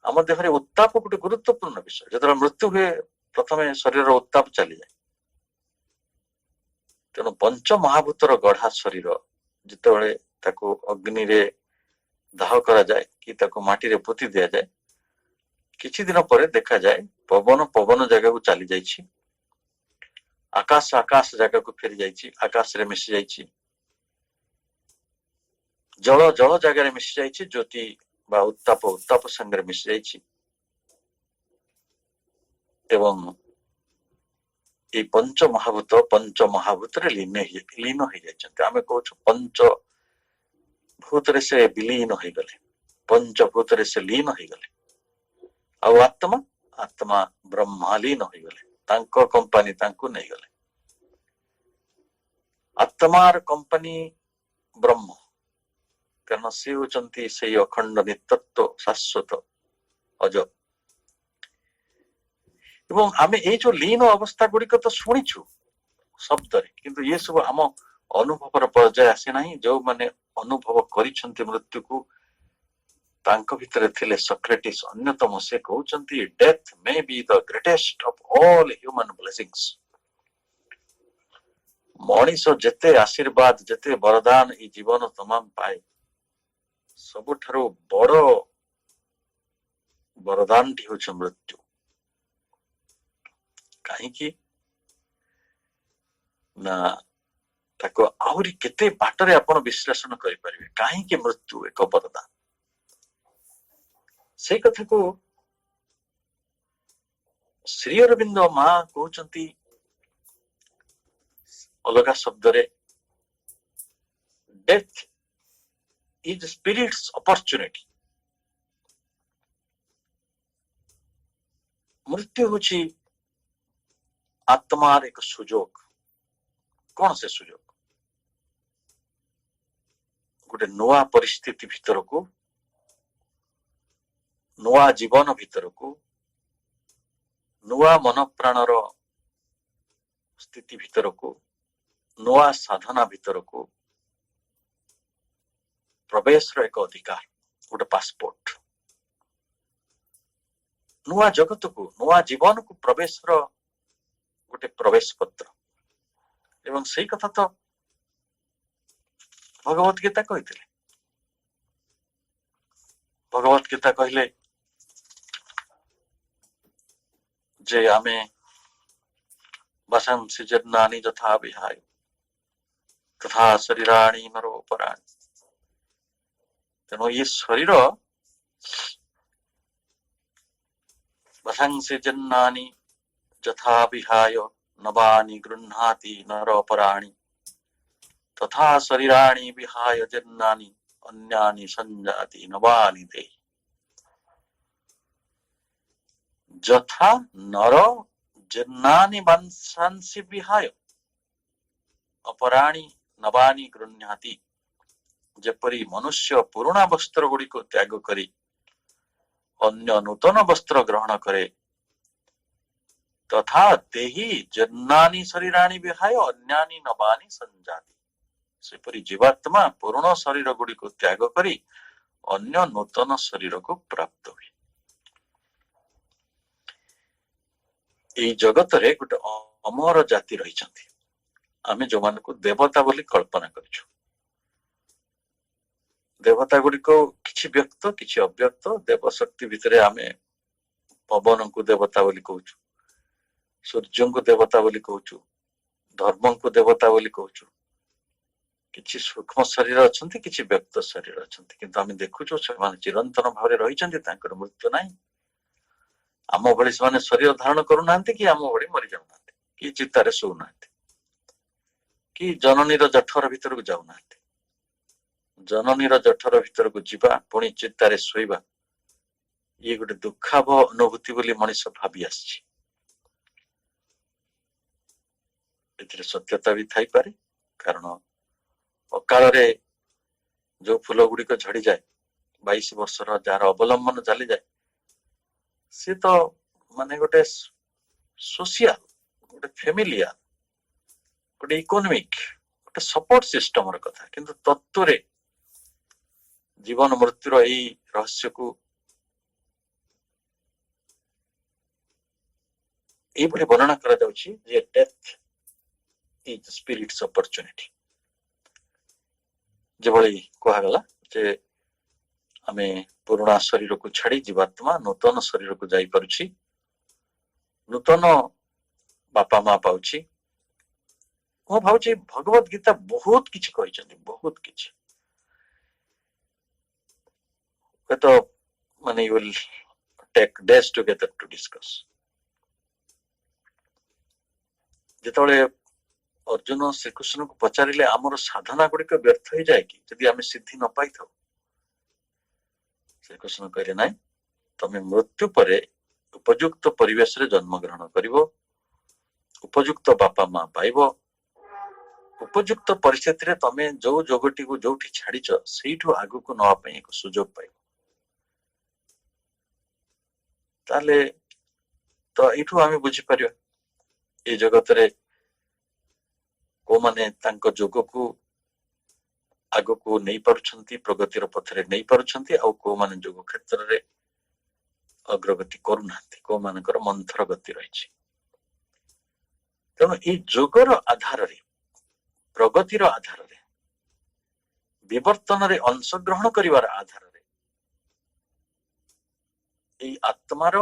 ଆମ ଦେହରେ ଉତ୍ତାପ ଗୋଟେ ଗୁରୁତ୍ୱପୂର୍ଣ୍ଣ ବିଷୟ। ଯେତେବେଳେ ମୃତ୍ୟୁ ହୁଏ, ପ୍ରଥମେ ଶରୀରର ଉତ୍ତାପ ଚାଲିଯାଏ। ତେଣୁ ପଞ୍ଚ ମହାଭୂତର ଗଢା ଶରୀର ଯେତେବେଳେ ତାକୁ ଅଗ୍ନିରେ ଦାହ କରାଯାଏ କି ତାକୁ ମାଟିରେ ପୋତି ଦିଆଯାଏ, କିଛି ଦିନ ପରେ ଦେଖାଯାଏ ପବନ ଜାଗାକୁ ଚାଲି ଯାଇଛି, ଆକାଶ ଜାଗାକୁ ଫେରି ଯାଇଛି, ଆକାଶରେ ମିଶି ଯାଇଛି, ଜଳ ଜାଗାରେ ମିଶି ଯାଇଛି, ଜ୍ୟୋତି ବା ଉତ୍ତାପ ସାଙ୍ଗରେ ମିଶି ଯାଇଛି, ଏବଂ এই ପଞ୍ଚମହାଭୂତରେ ଲୀନ ହେଇଯାଇଛନ୍ତି। ଆମେ କହୁଛୁ ପଞ୍ଚଭୂତରେ ସେ ବିଲୀନ ହେଇଗଲେ, ପଞ୍ଚଭୂତରେ ସେ ଲୀନ ହେଇଗଲେ। ଆଉ ଆତ୍ମା ବ୍ରହ୍ମାଲୀନ ହେଇଗଲେ, ତାଙ୍କ କମ୍ପାନୀ ତାଙ୍କୁ ନେଇଗଲେ। ଆତ୍ମାର କମ୍ପାନୀ ବ୍ରହ୍ମ, କାରଣ ସେ ହଉଛନ୍ତି ସେଇ ଅଖଣ୍ଡ ନିତ୍ୟତ୍ଵ ଶାଶ୍ୱତ ଅଜର। ଏବଂ ଆମେ ଏଇ ଯୋଉ ଲୀନ ଅବସ୍ଥା ଗୁଡିକ ତ ଶୁଣିଛୁ ଶବ୍ଦରେ, କିନ୍ତୁ ଇଏ ସବୁ ଆମ ଅନୁଭବର ପର୍ଯ୍ୟାୟ ଆସିନାହିଁ। ଯୋଉମାନେ ଅନୁଭବ କରିଛନ୍ତି ମୃତ୍ୟୁକୁ, ତାଙ୍କ ଭିତରେ ଥିଲେ ସକ୍ରେଟିସ୍ ଅନ୍ୟତମ। ସେ କହୁଛନ୍ତି death may be the greatest of all human blessings. ମଣିଷ ଯେତେ ଆଶୀର୍ବାଦ, ଯେତେ ବରଦାନ ଏଇ ଜୀବନ ତମାମ ପାଏ, ସବୁଠାରୁ ବଡ ବରଦାନଟି ହେଉଛି ମୃତ୍ୟୁ। କାହିଁକି ନା ତାକୁ ଆହୁରି କେତେ ବାଟରେ ଆପଣ ବିଶ୍ଳେଷଣ କରିପାରିବେ କାହିଁକି ମୃତ୍ୟୁ ଏକ ବରଦାନ। ସେଇ କଥାକୁ ଶ୍ରୀ ଅରବିନ୍ଦ ମା କହୁଛନ୍ତି ଅଲଗା ଶବ୍ଦରେ, ଡେଥ୍ ଇଜ୍ ସ୍ପିରିଟ୍ସ ଅପରଚ୍ୟୁନିଟି। ମୃତ୍ୟୁ ହେଉଛି ଆତ୍ମାର ଏକ ସୁଯୋଗ। କଣ ସେ ସୁଯୋଗ? ଗୋଟେ ନୂଆ ପରିସ୍ଥିତି ଭିତରକୁ, ନୂଆ ଜୀବନ ଭିତରକୁ, ନୂଆ ମନ ପ୍ରାଣର ସ୍ଥିତି ଭିତରକୁ, ନୂଆ ସାଧନା ଭିତରକୁ ପ୍ରବେଶର ଏକ ଅଧିକାର, ଗୋଟେ ପାସପୋର୍ଟ। ନୂଆ ଜଗତକୁ, ନୂଆ ଜୀବନକୁ ପ୍ରବେଶର ଗୋଟେ ପ୍ରବେଶ ପତ୍ର। ଏବଂ ସେଇ କଥା ତ ଭଗବତ ଗୀତା କହିଥିଲେ। ଭଗବତ ଗୀତା କହିଲେ ଯେ ଆମେ ବାସାଂସି ଜନ୍ନାନି ଯଥା ବିହାୟ ତଥା ଶରୀରାଣି ନରୋପରାଣି। ତେଣୁ ଏ ଶରୀର ବାସାଂସି ଜନ୍ନାନି ଯଥା ବିହାୟ ନବାନି ଗୃହ୍ଣାତି ନରୋପରାଣି ତଥା ଶରୀରାଣି ବିହାୟ ଜନ୍ନାନି ଅନ୍ୟାନି ସଞ୍ଜାତି ନବାନି ଦେହି। ଯଥା ନର ଜନ୍ନାନି ବାଂଶାଂସି ବିହାୟ ଅପରାଣୀ ନବାନି ଗୃହ୍ଣାତି। ଯେପରି ମନୁଷ୍ୟ ପୁରୁଣା ବସ୍ତ୍ର ଗୁଡିକ ତ୍ୟାଗ କରି ଅନ୍ୟ ନୂତନ ବସ୍ତ୍ର ଗ୍ରହଣ କରେ, ତଥା ଦେହି ଜନ୍ନାନି ଶରୀରାଣି ବିହାୟ ଅନ୍ୟାନି ନବାନି ସଞ୍ଜାତି। ସେପରି ଜୀବାତ୍ମା ପୁରୁଣ ଶରୀର ଗୁଡିକୁ ତ୍ୟାଗ କରି ଅନ୍ୟ ନୂତନ ଶରୀରକୁ ପ୍ରାପ୍ତ ହୁଏ। ଏଇ ଜଗତରେ ଗୋଟେ ଅମର ଜାତି ରହିଛନ୍ତି, ଆମେ ଯୋଉମାନଙ୍କୁ ଦେବତା ବୋଲି କଳ୍ପନା କରିଛୁ। ଦେବତା ଗୁଡିକ କିଛି ବ୍ୟକ୍ତ, କିଛି ଅବ୍ୟକ୍ତ। ଦେବ ଶକ୍ତି ଭିତରେ ଆମେ ପବନକୁ ଦେବତା ବୋଲି କହୁଛୁ, ସୂର୍ଯ୍ୟଙ୍କୁ ଦେବତା ବୋଲି କହୁଛୁ, ଧର୍ମଙ୍କୁ ଦେବତା ବୋଲି କହୁଛୁ। କିଛି ସୂକ୍ଷ୍ମ ଶରୀର ଅଛନ୍ତି, କିଛି ବ୍ୟକ୍ତ ଶରୀର ଅଛନ୍ତି, କିନ୍ତୁ ଆମେ ଦେଖୁଛୁ ସେମାନେ ଚିରନ୍ତନ ଭାବରେ ରହିଛନ୍ତି, ତାଙ୍କର ମୃତ୍ୟୁ ନାହିଁ। ଆମ ଭଳି ସେମାନେ ଶରୀର ଧାରଣ କରୁନାହାନ୍ତି, କି ଆମ ଭଳି ମରିଯାଉନାହାନ୍ତି, କି ଚିତାରେ ଶୋଉନାହାନ୍ତି, କି ଜନନୀର ଜଠର ଭିତରକୁ ଯାଉନାହାନ୍ତି। ଜନନୀର ଜଠର ଭିତରକୁ ଯିବା, ପୁଣି ଚିତାରେ ଶୋଇବା, ଇଏ ଗୋଟେ ଦୁଃଖାଭ ଅନୁଭୂତି ବୋଲି ମଣିଷ ଭାବି ଆସିଛି। ଏଥିରେ ସତ୍ୟତା ବି ଥାଇପାରେ, କାରଣ ଅକାଳରେ ଯୋଉ ଫୁଲ ଗୁଡିକ ଝଡିଯାଏ, 22 ବର୍ଷର ଯାହାର ଅବଲମ୍ବନ ଚାଲିଯାଏ, ସେ ତ ମାନେ ଗୋଟେ ସୋସିଆଲ, ଗୋଟେ ଫ୍ୟାମିଲିଆଲ, ଗୋଟେ ଇକୋନୋମିକ, ଗୋଟେ ସପୋର୍ଟ ସିଷ୍ଟମର କଥା। କିନ୍ତୁ ତତ୍ତ୍ୱରେ ଜୀବନ ମୃତ୍ୟୁର ଏଇ ରହସ୍ୟକୁ ଏଇଭଳି ବର୍ଣ୍ଣନା କରାଯାଉଛି ଯେ ଡେଥ୍ ଇଜ୍ ସ୍ପିରିଟ୍ସ ଅପରଚ୍ୟୁନିଟି। ଯେଭଳି କୁହାଗଲା ଯେ ଆମେ ପୁରୁଣା ଶରୀରକୁ ଛାଡି ଜୀବାତ୍ମା ନୂତନ ଶରୀରକୁ ଯାଇପାରୁଛି, ନୂତନ ବାପା ମା ପାଉଛି। ମୁଁ ଭାବୁଛି ଭଗବତ ଗୀତା ବହୁତ କିଛି କହିଛନ୍ତି, ବହୁତ କିଛି। ହୁଏତ ମାନେ you will take days together to discuss. ଯେତେବେଳେ अर्जुन श्रीकृष्ण को पचारे आमर साधना गुड़िक व्यर्थ हो जाए कि जदि आम सिद्धि न पाई था श्रीकृष्ण कहले ना तमें मृत्यु पर उपयुक्त परिवेश रे जन्म ग्रहण कर उपयुक्त बापा माँ पाइब उपयुक्त परिस्थिति रे तमें जो जगटी को जो छाड़ीच से आगु को नापी एक सुजोग पाइब ताले तो यू आम बुझीपर ये जगत रे को माने तांको जोग को आग को नहीं पारुछंती प्रगतिर पथरे नहीं पारुछंती आ को माने जोग क्षेत्र रे अग्रगति करूनांती को मानकर मंथर गति रही तेणु ये जोगर आधार रे प्रगतिर आधार रे विवर्तन रे अंशग्रहण करिवार आधार रे ये आत्मार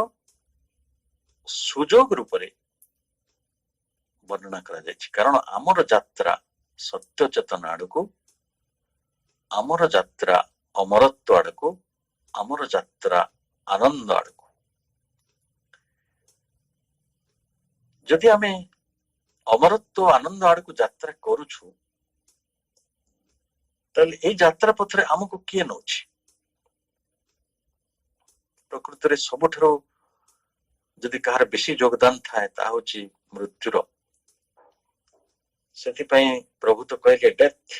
सुजोग रूप रे वर्णना करा जायछि कारण आमर यात्रा सत्य चेतन आड़को आमर यात्रा अमरत्व आड़को आमर यात्रा आनंद आड़को जदि आमे अमरत्व आनंद आड़को यात्रा करूछु ताले ए यात्रा पथरे आमको किए नौछि प्रकृति रे सबठरो जदि कहार बेसी योगदान थाए ता होछि मृत्युर सेथिपाई प्रभु तो कहले death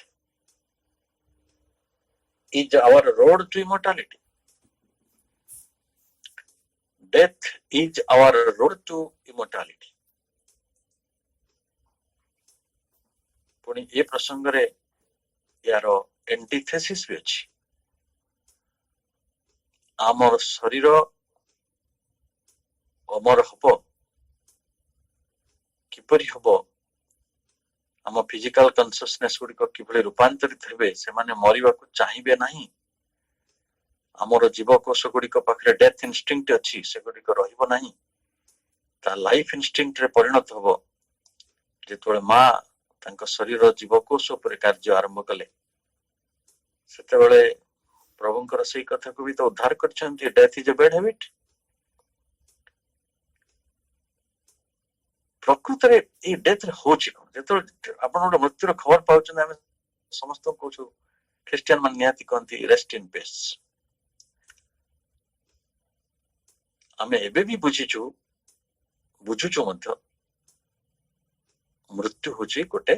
is our road to immortality death is our road to immortality पुणी ये प्रसंग रे यार एंटीथेसिस भी अछि आमर शरीर अमर हब किपरि हब आम फिजिकल कन्सियसनेस गुड़िक किभली रूपांतरित हेबे से माने मरिबा को चाहिबे नहीं आमर जीवकोश गुड़िक पाखरे डेथ इनस्टिंक्ट अछि से गुड़िक रहिबो नहीं ता लाइफ इनस्टिंक्ट रे परिणत हबो जेतोळे मां तांको शरीर जीवकोश उपर कार्य आरंभ कले सेतेबेले प्रभुंकर सेही कथा को भी तो उद्धार करछन्ती death is a bad habit प्रकृत रे ए डेथ रे होछि जेतो आपण ओड मृत्यु रो खबर पाउछन हम समस्त कोछु क्रिश्चियन मन नियाति कोंती रेस्ट इन पीस हमें एबे भी बुझुछु मध्य मृत्यु होछि गोटे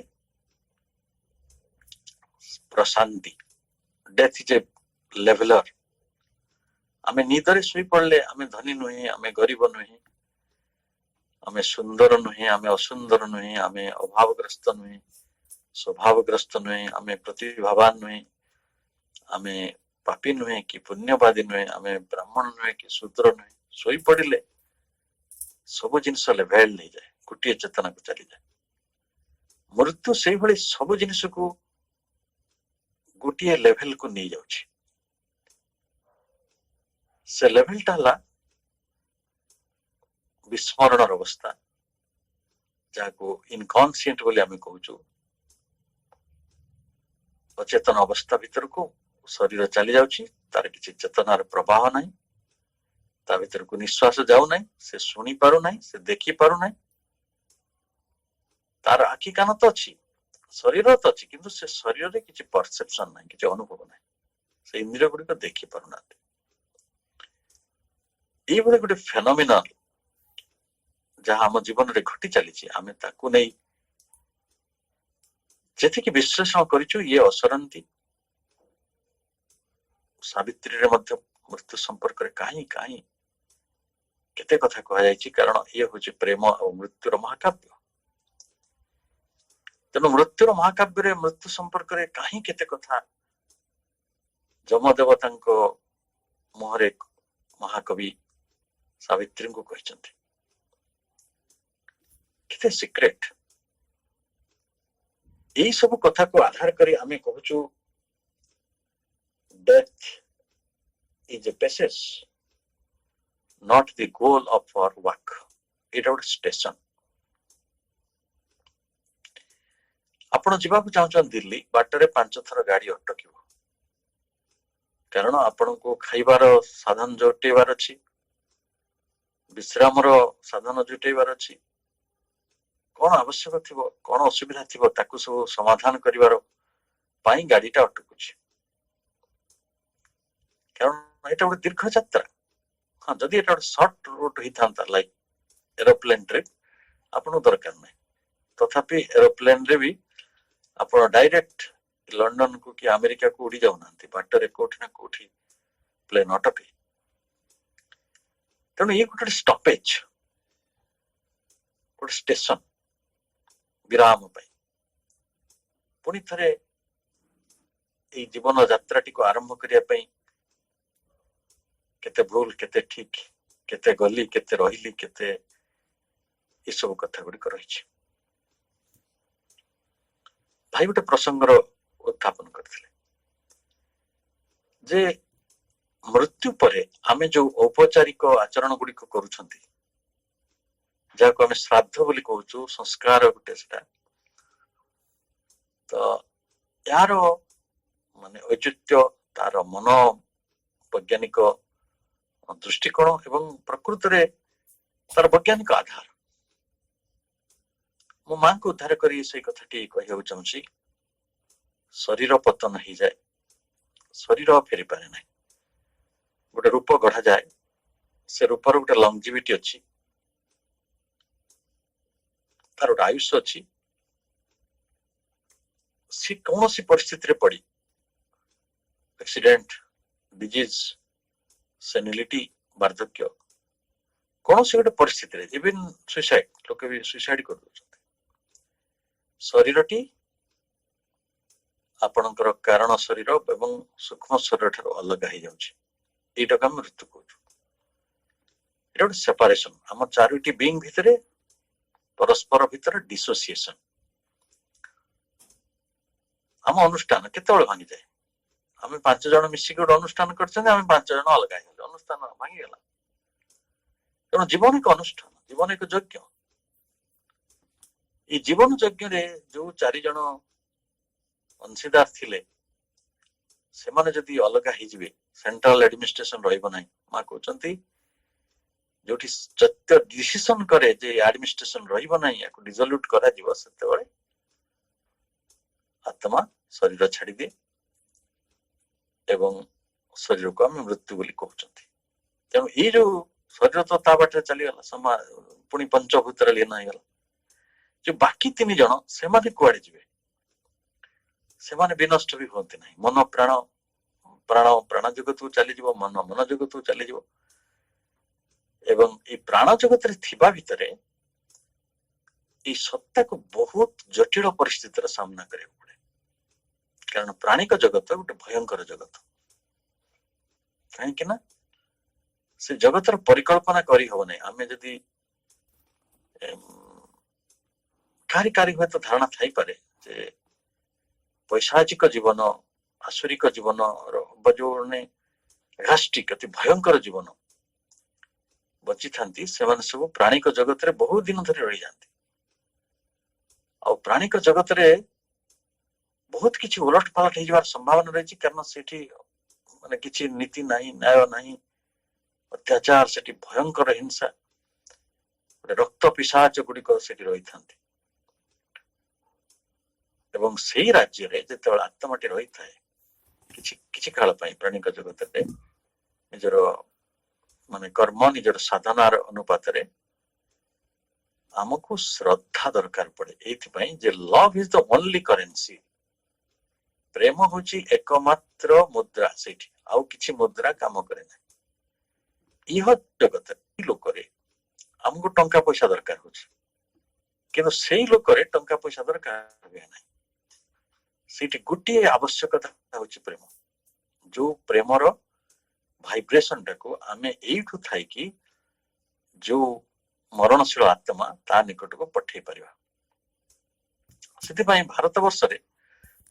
प्रशांति डेथ इज ए लेवलर हमें निदरे सुई पड़ले हमें धनी नुहे हमें गरीब नुहे हमें सुंदर नुहे हमें असुंदर नुहे हमें अभावग्रस्त नुहे स्वभावग्रस्त नुहे हमें प्रतिभावान नुहे हमें पापी नुहे कि पुण्यवादी नुहे हमें ब्राह्मण नुहे कि शूद्र नुहे सोई पड़िले सब जिनस लेभेल नहीं जाए गोटे चेतना को चली जाए मृत्यु से भली सब जिनस को गोटे लेवल को नहीं जाउछि से लेवल टा विस्मरण अवस्था जाको इनकॉन्शियंट बोली आम कहूँ अचेतन अवस्था भीतर को शरीर चली जाउछि तार किछि चेतनार प्रवाह नहीं ता भीतर को निश्वास जाऊ नहीं से सुनी पारु नहीं से देखी पारु नहीं तार आखि कान तो अच्छी शरीर तो अच्छी किंतु से शरीर रे किछि परसेप्शन नहीं किछि अनुभव नहीं से इंद्रिय गुडी को देखी पारु ना ये बड़े गोटे फेनोमिनल जहाँ आम जीवन रे घटी चली आमे ताकू नहीं जेतिकी विश्लेषण करिछु ये असरंती सावित्री रे मध्य मृत्यु संपर्क रे काई काई केते कथा कहा जायछि कारण ये होछि प्रेम और मृत्युर महाकाव्य तेणु मृत्युर महाकाव्य रे मृत्यु संपर्क रे काई केते कथा जमदेवता मुहरे महाकवि सावित्री को कहते केते सिक्रेट यही सब कथा को आधार करी आमे कहूछु death is a passage not the goal of our work it out station आपण जीवाकू चाहछन दिल्ली बाटरे 5 थर गाड़ी अटकिबो कारण आपण को खाइबार साधन जोटेबार अछि विश्रामर साधन जुटेबार अछि कौन आवश्यक थिबो कौन असुविधा थिबो ताकू सब समाधान करिवार पाई गाड़ीटा अटकुछि कारण एटा गोटे दीर्घ यात्रा हाँ जदि एटा गोटे शॉर्ट रूट ही था लाइक एरोप्लेन ट्रिप आपन दरकार नहीं तथापि एरोप्लेन रे भी आप डायरेक्ट लंडन को कि अमेरिका को उड़ी जाऊना बाटर कोठी ना कोठी प्लेन अटके तेणु ये गोटे स्टॉपेज गोटे स्टेशन विराम पुणी थे जीवन यात्रा टी आरंभ करने केते भूल केते ठीक केते गली केते रही केते ये सब कथा गुड़िक रही भाई गोटे प्रसंगर उत्थापन करथिले जे मृत्यु परे आमे जो औपचारिक आचरण गुड़िक करूछंती जाको आमे श्राद्ध बोली कहूछु संस्कार गुटे सेटा तो यार माने औचित्य तार मन वैज्ञानिक दृष्टिकोण एवं प्रकृत रे तार वैज्ञानिक आधार मो मां को उद्धार करी से कथाटी कहू चाहूँगी शरीर पतन हो जाए शरीर फेरी पारे ना गोटे रूप गढ़ा जाए से रूपर गोटे लंगजिविटी अच्छी तार गोटे आयुष अच्छी सी कौन सी परिस्थिति पड़ी एक्सीडेंट डिजीज सेनिलिटी वार्धक्य कौन सी गोटे परिस्थिति इवन सुइसाइड लोक भी सुइसाइड कर शरीरटी आपणकर कारण शरीर एवं सूक्ष्म शरीर ठार अलग हो जाटा को मृत्यु कहूँ सेपरेशन आम चारोटी बीइंग भितर परस्पर भितर डिसोसिएशन आम अनुष्ठान केते भांगी जाए आम 5 जन मिसिक गोटे अनुष्ठान कर 5 जन अलग अनुष्ठान भांगीगला तेणु जीवन एक अनुष्ठान जीवन एक यज्ञ ये जीवन यज्ञ रे जो 4 जन अंशीदार थिले से माने जदि अलग हो जिवे सेंट्रल एडमिनिस्ट्रेशन रहइबो नाही मा कहउचंती जोठी सत्य डिसिजन करे जे एडमिनिस्ट्रेशन रहइबो नाही याको डिसोल्यूट करा जिवो सेते बळे आत्मा शरीर छाड़ी दे एवं शरीर को आम मृत्यु बोली कहउचंती तेणु ये जो शरीर तो ता बाटे चलीगला समा पुणी पंचभूत रे लीन होगला जो बाकी 3 जन से माने कुआडे जिवे से माने विनष्ट भी होती नहीं मन प्राण प्राण प्राण जगत को चली जीवो मन मन जगत को चली जीवो एवं ये प्राण जगत रे थिबा भितरे ये सत्ता को बहुत जटिल परिस्थितिर सामना करे पड़े कारण प्राणिक जगत गोटे भयंकर जगत कहीं ना से जगतर परिकल्पना करी हो नहीं आमे जदि कारी कारी हुए तो धारणा थाई पारे जे पैशाचिक जीवन आसुरिक जीवन जो राष्ट्रिक अति भयंकर जीवन बची थांती से सब प्राणिक जगत रे बहुत दिन धरी रही जाती आ प्राणिक जगत रे बहुत किछि उलट पालट हो जावार संभावना रही कारण सेठी माने किछि नीति नहीं न्याय नहीं अत्याचार सेठी भयंकर हिंसा रक्त पिशाच गुड़िक सेठी रही थांती एवं सेही राज्य रे जेते आत्माटी रही थाए किछि काल पई प्राणिक जगत रे निजर माने कर्म निजर साधनार अनुपात रे हमको श्रद्धा दरकार पड़े एथि पई जे love is the only currency प्रेम होची एकमात्र मुद्रा सेठी आउ किछि मुद्रा काम करे ना इह जगत लोक रे हमको टंका पैसा दरकार होची किंतु सेही लोक रे टंका पैसा दरकार हुए ना सेठी गुटी आवश्यकता होची प्रेम जो प्रेमर भाइब्रेशन टाको आमे एठू थाई कि जो मरणशील आत्मा ता निकट को पठेई परिबा सेति पई भारत वर्ष रे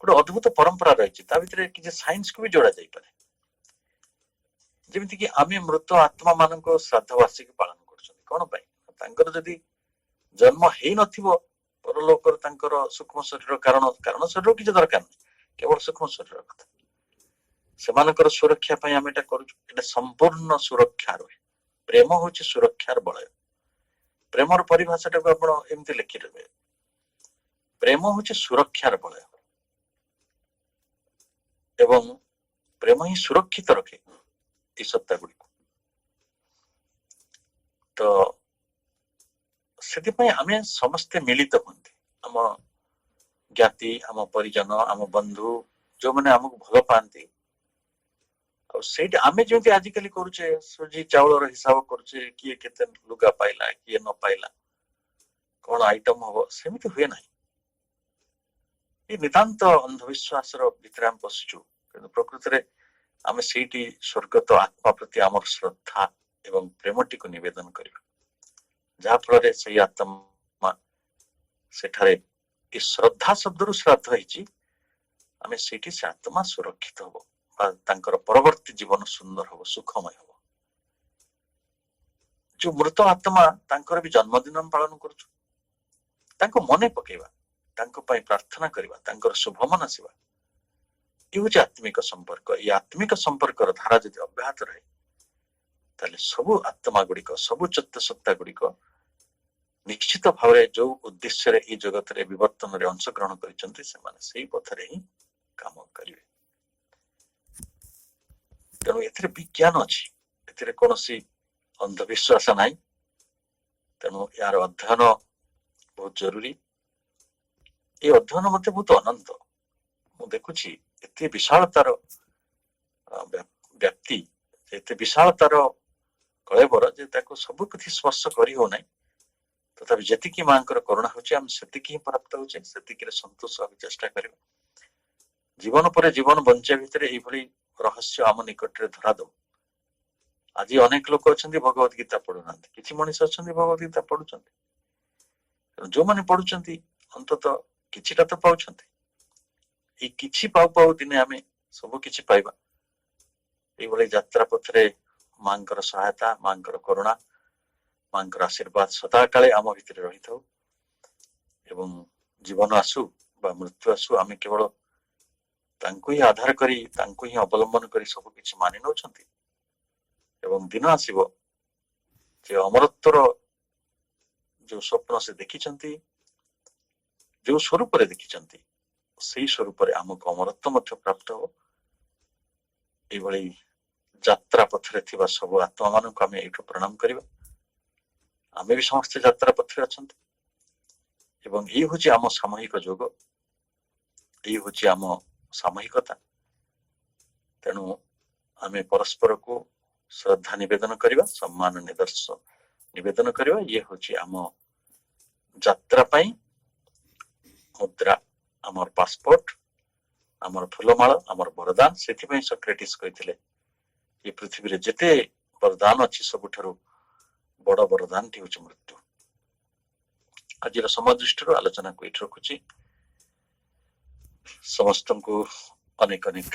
गोटे अद्भुत परंपरा रही ता भितर किसी साइंस को भी जोड़ा जाई पारे जेमिति कि आमे मृत आत्मा मानक श्राद्ध वार्षिकी पालन करछन कोन पई तांकर जदी जन्म हेई नथिबो परलोकर तांकर सूक्ष्म शरीर कारण कारण शरीर किछ दरकार नहीं केवल सूक्ष्म शरीर कथा सेमानकर सुरक्षा पई आमे एटा करू एटा संपूर्ण सुरक्षा रहे प्रेम होची सुरक्षार बलय ପ୍ରେମର ପରିଭାଷାଟାକୁ ଆପଣ ଏମିତି ଲେଖିଦେବେ, ପ୍ରେମ ହଉଛି ସୁରକ୍ଷାର ବଳୟ ଏବଂ ପ୍ରେମ ହିଁ ସୁରକ୍ଷିତ ରଖେ এই ସତ୍ତା ଗୁଡ଼ିକୁ। ତ ସେଥିପାଇଁ ଆମେ ସମସ୍ତେ ମିଳିତ ହୁଅନ୍ତି, ଆମ ଜ୍ଞାତି, ଆମ ପରିଜନ, ଆମ ବନ୍ଧୁ, ଯୋଉମାନେ ଆମକୁ ଭଲ ପାଆନ୍ତି। ଆଉ ସେଇଟା ଆମେ ଯେମିତି ଆଜିକାଲି କରୁଛେ, ସୁଜି ଚାଉଳର ହିସାବ କରୁଛେ, କିଏ କେତେ ଲୁଗା ପାଇଲା, କିଏ ନ ପାଇଲା, କଣ ଆଇଟମ ହବ, ସେମିତି ହୁଏ ନାହିଁ। ଏ ନିତାନ୍ତ ଅନ୍ଧବିଶ୍ୱାସର ଭିତରେ ଆମେ ପଶିଛୁ, କିନ୍ତୁ ପ୍ରକୃତରେ ଆମେ ସେଇଠି ସ୍ୱର୍ଗତ ଆତ୍ମା ପ୍ରତି ଆମର ଶ୍ରଦ୍ଧା ଏବଂ ପ୍ରେମଟିକୁ ନିବେଦନ କରିବା, ଯାହା ଫଳରେ ସେଇ ଆତ୍ମା ସେଠାରେ ଏ ଶ୍ରଦ୍ଧା ଶବ୍ଦରୁ ଶ୍ରାଦ୍ଧ ହେଇଛି, ଆମେ ସେଇଠି ସେ ଆତ୍ମା ସୁରକ୍ଷିତ ହବ ବା ତାଙ୍କର ପରବର୍ତ୍ତୀ ଜୀବନ ସୁନ୍ଦର ହବ, ସୁଖମୟ ହବ। ଯୋଉ ମୃତ ଆତ୍ମା, ତାଙ୍କର ବି ଜନ୍ମଦିନ ଆମେ ପାଳନ କରୁଛୁ, ତାଙ୍କୁ ମନେ ପକେଇବା, ତାଙ୍କ ପାଇଁ ପ୍ରାର୍ଥନା କରିବା, ତାଙ୍କର ଶୁଭ ମନାସିବା, ଏ ହଉଛି ଆତ୍ମିକ ସମ୍ପର୍କ। এই ଆତ୍ମିକ ସମ୍ପର୍କର ଧାରା ଯଦି ଅବ୍ୟାହତ ରହେ, ତାହେଲେ ସବୁ ଆତ୍ମା ଗୁଡ଼ିକ, ସବୁ ସତ୍ତା ଗୁଡ଼ିକ ନିଶ୍ଚିତ ଭାବରେ ଯୋଉ ଉଦ୍ଦେଶ୍ୟରେ ଏଇ ଜଗତରେ ବିବର୍ତ୍ତନରେ ଅଂଶଗ୍ରହଣ କରିଛନ୍ତି, ସେମାନେ ସେଇ ପଥରେ ହିଁ କାମ କରିବେ। ତେଣୁ ଏଥିରେ ବିଜ୍ଞାନ ଅଛି, ଏଥିରେ କୌଣସି ଅନ୍ଧବିଶ୍ୱାସ ନାହିଁ। ତେଣୁ ଏହାର ଅଧ୍ୟୟନ ବହୁତ ଜରୁରୀ। ଏ ଅଧ୍ୟୟନ ମଧ୍ୟ ବହୁତ ଅନନ୍ତ। ମୁଁ ଦେଖୁଛି ଏତେ ବିଶାଳତାର ବ୍ୟାପ୍ତି, ଏତେ ବିଶାଳତାର କଳେବର ଯେ ତାକୁ ସବୁ କିଛି ସ୍ପର୍ଶ କରି ହଉନାହିଁ। ତଥାପି ଯେତିକି ମାଙ୍କର କରୁଣା ହଉଛି, ଆମେ ସେତିକି ହିଁ ପ୍ରାପ୍ତ ହଉଛେ, ସେତିକିରେ ସନ୍ତୋଷ ହେବାକୁ ଚେଷ୍ଟା କରିବା। ଜୀବନ ପରେ ଜୀବନ ବଞ୍ଚିବା ଭିତରେ ଏଇଭଳି ରହସ୍ୟ ଆମ ନିକଟରେ ଧରା ଦଉ। ଆଜି ଅନେକ ଲୋକ ଅଛନ୍ତି ଭଗବତ ଗୀତା ପଢୁନାହାନ୍ତି, କିଛି ମଣିଷ ଅଛନ୍ତି ଭଗବତ ଗୀତା ପଢୁଛନ୍ତି। ଯୋଉମାନେ ପଢୁଛନ୍ତି ଅନ୍ତତଃ କିଛିଟା ତ ପାଉଛନ୍ତି। ଏଇ କିଛି ପାଉ ପାଉ ଦିନେ ଆମେ ସବୁ କିଛି ପାଇବା। ଏଇଭଳି ଯାତ୍ରା ପଥରେ ମାଙ୍କର ସହାୟତା, ମାଙ୍କର କରୁଣା, ମାଙ୍କର ଆଶୀର୍ବାଦ ସଦାକାଳେ ଆମ ଭିତରେ ରହିଥାଉ ଏବଂ ଜୀବନ ଆସୁ ବା ମୃତ୍ୟୁ ଆସୁ, ଆମେ କେବଳ ତାଙ୍କୁ ହିଁ ଆଧାର କରି, ତାଙ୍କୁ ହିଁ ଅବଲମ୍ବନ କରି ସବୁ କିଛି ମାନି ନେଉଛନ୍ତି ଏବଂ ଦିନ ଆସିବ ଯେ ଅମରତ୍ୱର ଯୋଉ ସ୍ୱପ୍ନ ସେ ଦେଖିଛନ୍ତି, ଯୋଉ ସ୍ୱରୂପରେ ଦେଖିଛନ୍ତି, ସେଇ ସ୍ୱରୂପରେ ଆମକୁ ଅମରତ୍ୱ ମଧ୍ୟ ପ୍ରାପ୍ତ ହବ। ଏଇଭଳି ଯାତ୍ରା ପଥରେ ଥିବା ସବୁ ଆତ୍ମା ମାନଙ୍କୁ ଆମେ ଏଇଠୁ ପ୍ରଣାମ କରିବା। ଆମେ ବି ସମସ୍ତେ ଯାତ୍ରା ପଥରେ ଅଛନ୍ତି ଏବଂ ଏଇ ହଉଛି ଆମ ସାମୂହିକ ଯୋଗ, ଏଇ ହଉଛି ଆମ ସାମୂହିକତା। ତେଣୁ ଆମେ ପରସ୍ପରକୁ ଶ୍ରଦ୍ଧା ନିବେଦନ କରିବା, ସମ୍ମାନ ନିବେଦନ କରିବା। ଇଏ ହଉଛି ଆମ ଯାତ୍ରା ପାଇଁ ମୁଦ୍ରା, ଆମର ପାସପୋର୍ଟ, ଆମର ଫୁଲମାଳ, ଆମର ବରଦାନ। ସେଥିପାଇଁ ସକ୍ରେଟିସ୍ କହିଥିଲେ, ଏ ପୃଥିବୀରେ ଯେତେ ବରଦାନ ଅଛି, ସବୁଠାରୁ ବଡ ବରଦାନଟି ହଉଛି ମୃତ୍ୟୁ। ଆଜିର ସମୟ ଦୃଷ୍ଟିରୁ ଆଲୋଚନାକୁ ଏଇଠି ରଖୁଛି। ସମସ୍ତଙ୍କୁ ଅନେକ ଅନେକ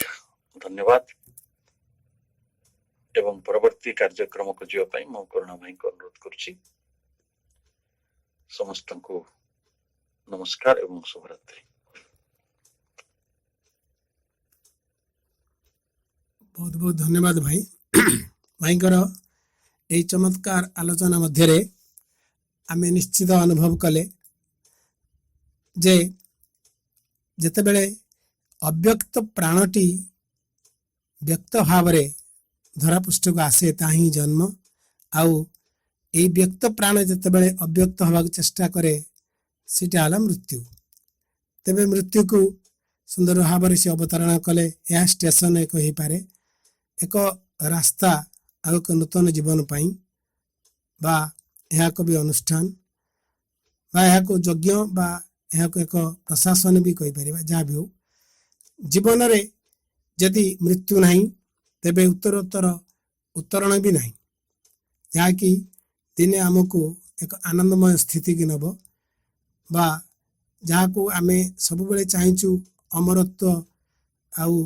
ଧନ୍ୟବାଦ ଏବଂ ପରବର୍ତ୍ତୀ କାର୍ଯ୍ୟକ୍ରମକୁ ଯିବା ପାଇଁ ମୁଁ କରୁଣା ଭାଇଙ୍କୁ ଅନୁରୋଧ କରୁଛି। ସମସ୍ତଙ୍କୁ ନମସ୍କାର ଏବଂ ଶୁଭରାତ୍ରି। ବହୁତ ବହୁତ ଧନ୍ୟବାଦ ଭାଇ। ଭାଇଙ୍କର ଏହି ଚମତ୍କାର ଆଲୋଚନା ମଧ୍ୟରେ ଆମେ ନିଶ୍ଚିତ ଅନୁଭବ କଲେ ଯେ ଯେତେବେଳେ ଅବ୍ୟକ୍ତ ପ୍ରାଣଟି ବ୍ୟକ୍ତ ଭାବରେ ଧରାପୃଷ୍ଠକୁ ଆସେ, ତାହା ହିଁ ଜନ୍ମ। ଆଉ এই ବ୍ୟକ୍ତ ପ୍ରାଣ ଯେତେବେଳେ ଅବ୍ୟକ୍ତ ହେବାକୁ ଚେଷ୍ଟା କରେ, ସେଟା ହେଲା ମୃତ୍ୟୁ। ତେବେ ମୃତ୍ୟୁକୁ ସୁନ୍ଦର ଭାବରେ ସେ ଅବତାରଣା କଲେ। ଏହା ଷ୍ଟେସନ ଏକ ହେଇପାରେ, ଏକ ରାସ୍ତା ଆଉ ଏକ ନୂତନ ଜୀବନ ପାଇଁ, ବା ଏହାକୁ ବି ଅନୁଷ୍ଠାନ, ବା ଏହାକୁ ଯଜ୍ଞ, ବା ଏହାକୁ ଏକ ପ୍ରଶାସନ ବି କହିପାରିବା। ଯାହା ବି ହଉ, ଜୀବନରେ ଯଦି ମୃତ୍ୟୁ ନାହିଁ, ତେବେ ଉତ୍ତରୋତ୍ତର ଉତ୍ତରଣ ବି ନାହିଁ, ଯାହାକି ଦିନେ ଆମକୁ ଏକ ଆନନ୍ଦମୟ ସ୍ଥିତିକି ନେବ, ବା ଯାହାକୁ ଆମେ ସବୁବେଳେ ଚାହିଁଛୁ, ଅମରତ୍ୱ ଆଉ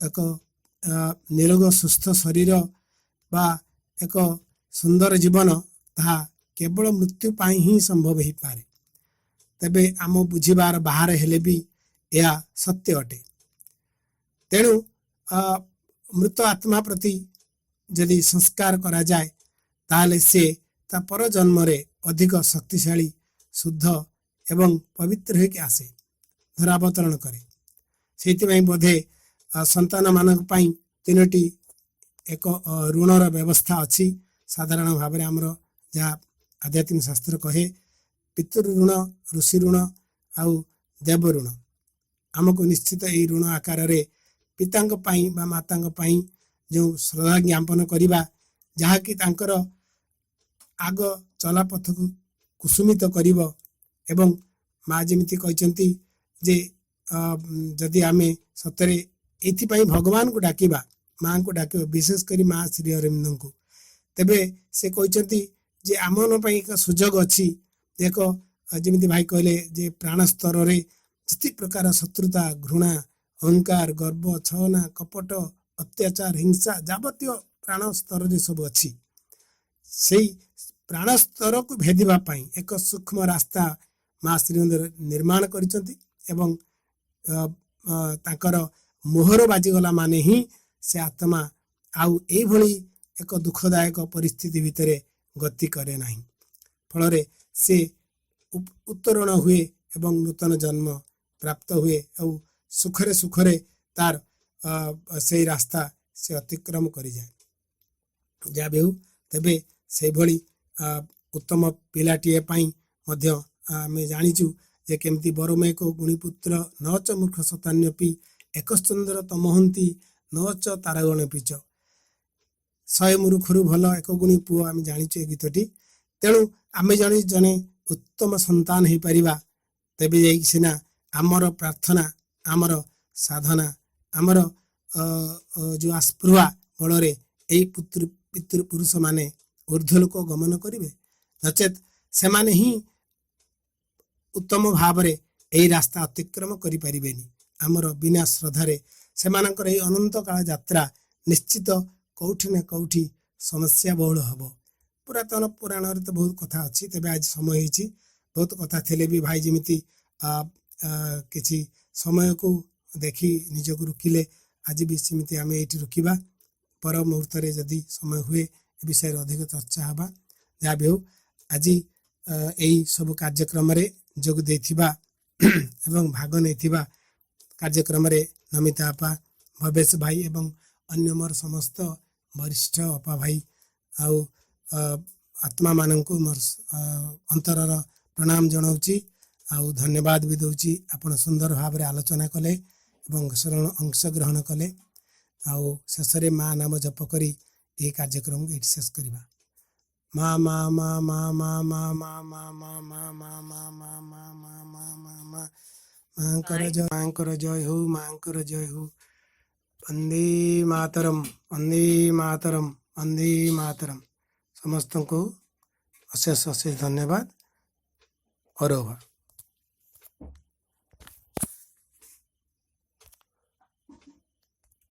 ଏକ ନିରୋଗ ସୁସ୍ଥ ଶରୀର ବା ଏକ ସୁନ୍ଦର ଜୀବନ, ତାହା କେବଳ ମୃତ୍ୟୁ ପାଇଁ ହିଁ ସମ୍ଭବ ହେଇପାରେ। ତେବେ ଆମ ବୁଝିବାର ବାହାରେ ହେଲେ ବି ଏହା ସତ୍ୟ ଅଟେ। ତେଣୁ ମୃତ ଆତ୍ମା ପ୍ରତି ଯଦି ସଂସ୍କାର କରାଯାଏ, ତାହେଲେ ସେ ତା ପର ଜନ୍ମରେ ଅଧିକ ଶକ୍ତିଶାଳୀ ଶୁଦ୍ଧ ଏବଂ ପବିତ୍ର ହୋଇକି ଆସେ, ଧରାବତରଣ କରେ। ସେଇଥିପାଇଁ ବୋଧେ ସନ୍ତାନମାନଙ୍କ ପାଇଁ 3ଟି ଏକ ଋଣର ବ୍ୟବସ୍ଥା ଅଛି। ସାଧାରଣ ଭାବରେ ଆମର ଯାହା ଆଧ୍ୟାତ୍ମିକ ଶାସ୍ତ୍ର କହେ, ପିତୃ ଋଣ, ଋଷି ଋଣ ଆଉ ଦେବ ଋଣ। ଆମକୁ ନିଶ୍ଚିତ ଏହି ଋଣ ଆକାରରେ ପିତାଙ୍କ ପାଇଁ ବା ମାତାଙ୍କ ପାଇଁ ଯେଉଁ ଶ୍ରଦ୍ଧା ଜ୍ଞାପନ କରିବା, ଯାହାକି ତାଙ୍କର ଆଗ ଚଲାପଥକୁ କୁସୁମିତ କରିବ। ଏବଂ ମା ଯେମିତି କହିଛନ୍ତି ଯେ ଯଦି ଆମେ ସତରେ ଏଇଥିପାଇଁ ଭଗବାନଙ୍କୁ ଡାକିବା, ମାଆଙ୍କୁ ଡାକିବା, ବିଶେଷ କରି ମା ଶ୍ରୀ ଅରବିନ୍ଦଙ୍କୁ, ତେବେ ସେ କହିଛନ୍ତି ଯେ ଆମମାନଙ୍କ ପାଇଁ ଏକ ସୁଯୋଗ ଅଛି। ଏକ ଯେମିତି ଭାଇ କହିଲେ ଯେ ପ୍ରାଣ ସ୍ତରରେ ଯେତେ ପ୍ରକାର ଶତ୍ରୁତା, ଘୃଣା, ଅହଙ୍କାର, ଗର୍ବ, ଛଳନା, କପଟ, ଅତ୍ୟାଚାର, ହିଂସା ଯାବତୀୟ ପ୍ରାଣ ସ୍ତରରେ ସବୁ ଅଛି। ସେଇ ପ୍ରାଣ ସ୍ତରକୁ ଭେଦିବା ପାଇଁ ଏକ ସୂକ୍ଷ୍ମ ରାସ୍ତା ମା ଶ୍ରୀଅରବିନ୍ଦ ନିର୍ମାଣ କରିଛନ୍ତି ଏବଂ ତାଙ୍କର ମୋହର ବାଜିଗଲା ମାନେ ହିଁ ସେ ଆତ୍ମା ଆଉ ଏଇଭଳି ଏକ ଦୁଃଖଦାୟକ ପରିସ୍ଥିତି ଭିତରେ ଗତି କରେ ନାହିଁ। ଫଳରେ ସେ ଉତ୍ତରଣ ହୁଏ ଏବଂ ନୂତନ ଜନ୍ମ ପ୍ରାପ୍ତ ହୁଏ ଆଉ ସୁଖରେ ସୁଖରେ ତାର ସେଇ ରାସ୍ତା ସେ ଅତିକ୍ରମ କରିଯାଏ। ଯାହା ବି ହେଉ, ତେବେ ସେଇଭଳି ଉତ୍ତମ ପିଲାଟିଏ ପାଇଁ ମଧ୍ୟ ଆମେ ଜାଣିଛୁ ଯେ କେମିତି ବରମେକ ଗୁଣିପୁତ୍ର ନଚ ମୂର୍ଖ ଶତାନ୍ୟପି ଏକଶ୍ଚନ୍ଦ୍ର ତମହନ୍ତି ନଚ ତାରାଗଣ ପିଚ। 100 ମୂର୍ଖରୁ ଭଲ ଏକ ଗୁଣୀ ପୁଅ, ଆମେ ଜାଣିଛୁ ଏ ଗୀତଟି। ତେଣୁ ଆମେ ଜଣେ ଉତ୍ତମ ସନ୍ତାନ ହେଇପାରିବା, ତେବେ ଯାଇକି ସିନା ଆମର ପ୍ରାର୍ଥନା, ଆମର ସାଧନା, ଆମର ଯେଉଁ ଆସ୍ପୃହା ବଳରେ ଏଇ ପିତୃପୁରୁଷ ମାନେ ଊର୍ଦ୍ଧ୍ୱଲୋକ ଗମନ କରିବେ। ନଚେତ୍ ସେମାନେ ହିଁ ଉତ୍ତମ ଭାବରେ ଏହି ରାସ୍ତା ଅତିକ୍ରମ କରିପାରିବେନି। ଆମର ବିନା ଶ୍ରଦ୍ଧାରେ ସେମାନଙ୍କର ଏହି ଅନନ୍ତ କାଳ ଯାତ୍ରା ନିଶ୍ଚିତ କୋଉଠି ନା କୋଉଠି ସମସ୍ୟା ବହୁଳ ହେବ। ପୁରାତନ ପୁରାଣରେ ତ ବହୁତ କଥା ଅଛି, ତେବେ ଆଜି ସମୟ ହେଇଛି। ବହୁତ କଥା ଥିଲେ ବି ଭାଇ ଯେମିତି କିଛି ସମୟକୁ ଦେଖି ନିଜକୁ ରୋକିଲେ, ଆଜି ବି ସେମିତି ଆମେ ଏଇଠି ରୋକିବା। ପର ମୁହୂର୍ତ୍ତରେ ଯଦି ସମୟ ହୁଏ ଏ ବିଷୟରେ ଅଧିକ ଚର୍ଚ୍ଚା ହେବା। ଯାହା ବି ହେଉ, ଆଜି ଏହି ସବୁ କାର୍ଯ୍ୟକ୍ରମରେ ଯୋଗ ଦେଇଥିବା ଏବଂ ଭାଗ ନେଇଥିବା କାର୍ଯ୍ୟକ୍ରମରେ ନମିତା ଆପା, ଭବେଶ ଭାଇ ଏବଂ ଅନ୍ୟ ମୋର ସମସ୍ତ ବରିଷ୍ଠ ଅପା ଭାଇ ଆଉ ଆତ୍ମାମାନଙ୍କୁ ମୋର ଅନ୍ତରର ପ୍ରଣାମ ଜଣାଉଛି ଆଉ ଧନ୍ୟବାଦ ବି ଦେଉଛି। ଆପଣ ସୁନ୍ଦର ଭାବରେ ଆଲୋଚନା କଲେ ଏବଂ ଅଂଶଗ୍ରହଣ କଲେ। ଆଉ ଶେଷରେ ମା ନାମ ଜପ କରି ଏହି କାର୍ଯ୍ୟକ୍ରମକୁ ଏଠି ଶେଷ କରିବା। ମା ମା ମା ମା ମା ମା ମା ମା ମା ମା ମା ମା ମା ମା ମା ମା ମା ମା ମାଙ୍କର ଜୟ, ମାଙ୍କର ଜୟ ହଉ, ମାଙ୍କର ଜୟ ହଉ। ବନ୍ଦେ ମାତରମ୍, ବନ୍ଦେ ମାତରମ୍, ବନ୍ଦେ ମାତରମ୍। ସମସ୍ତଙ୍କୁ ଅଶେଷ ଅଶେଷ ଧନ୍ୟବାଦ। ଅରୋଭା।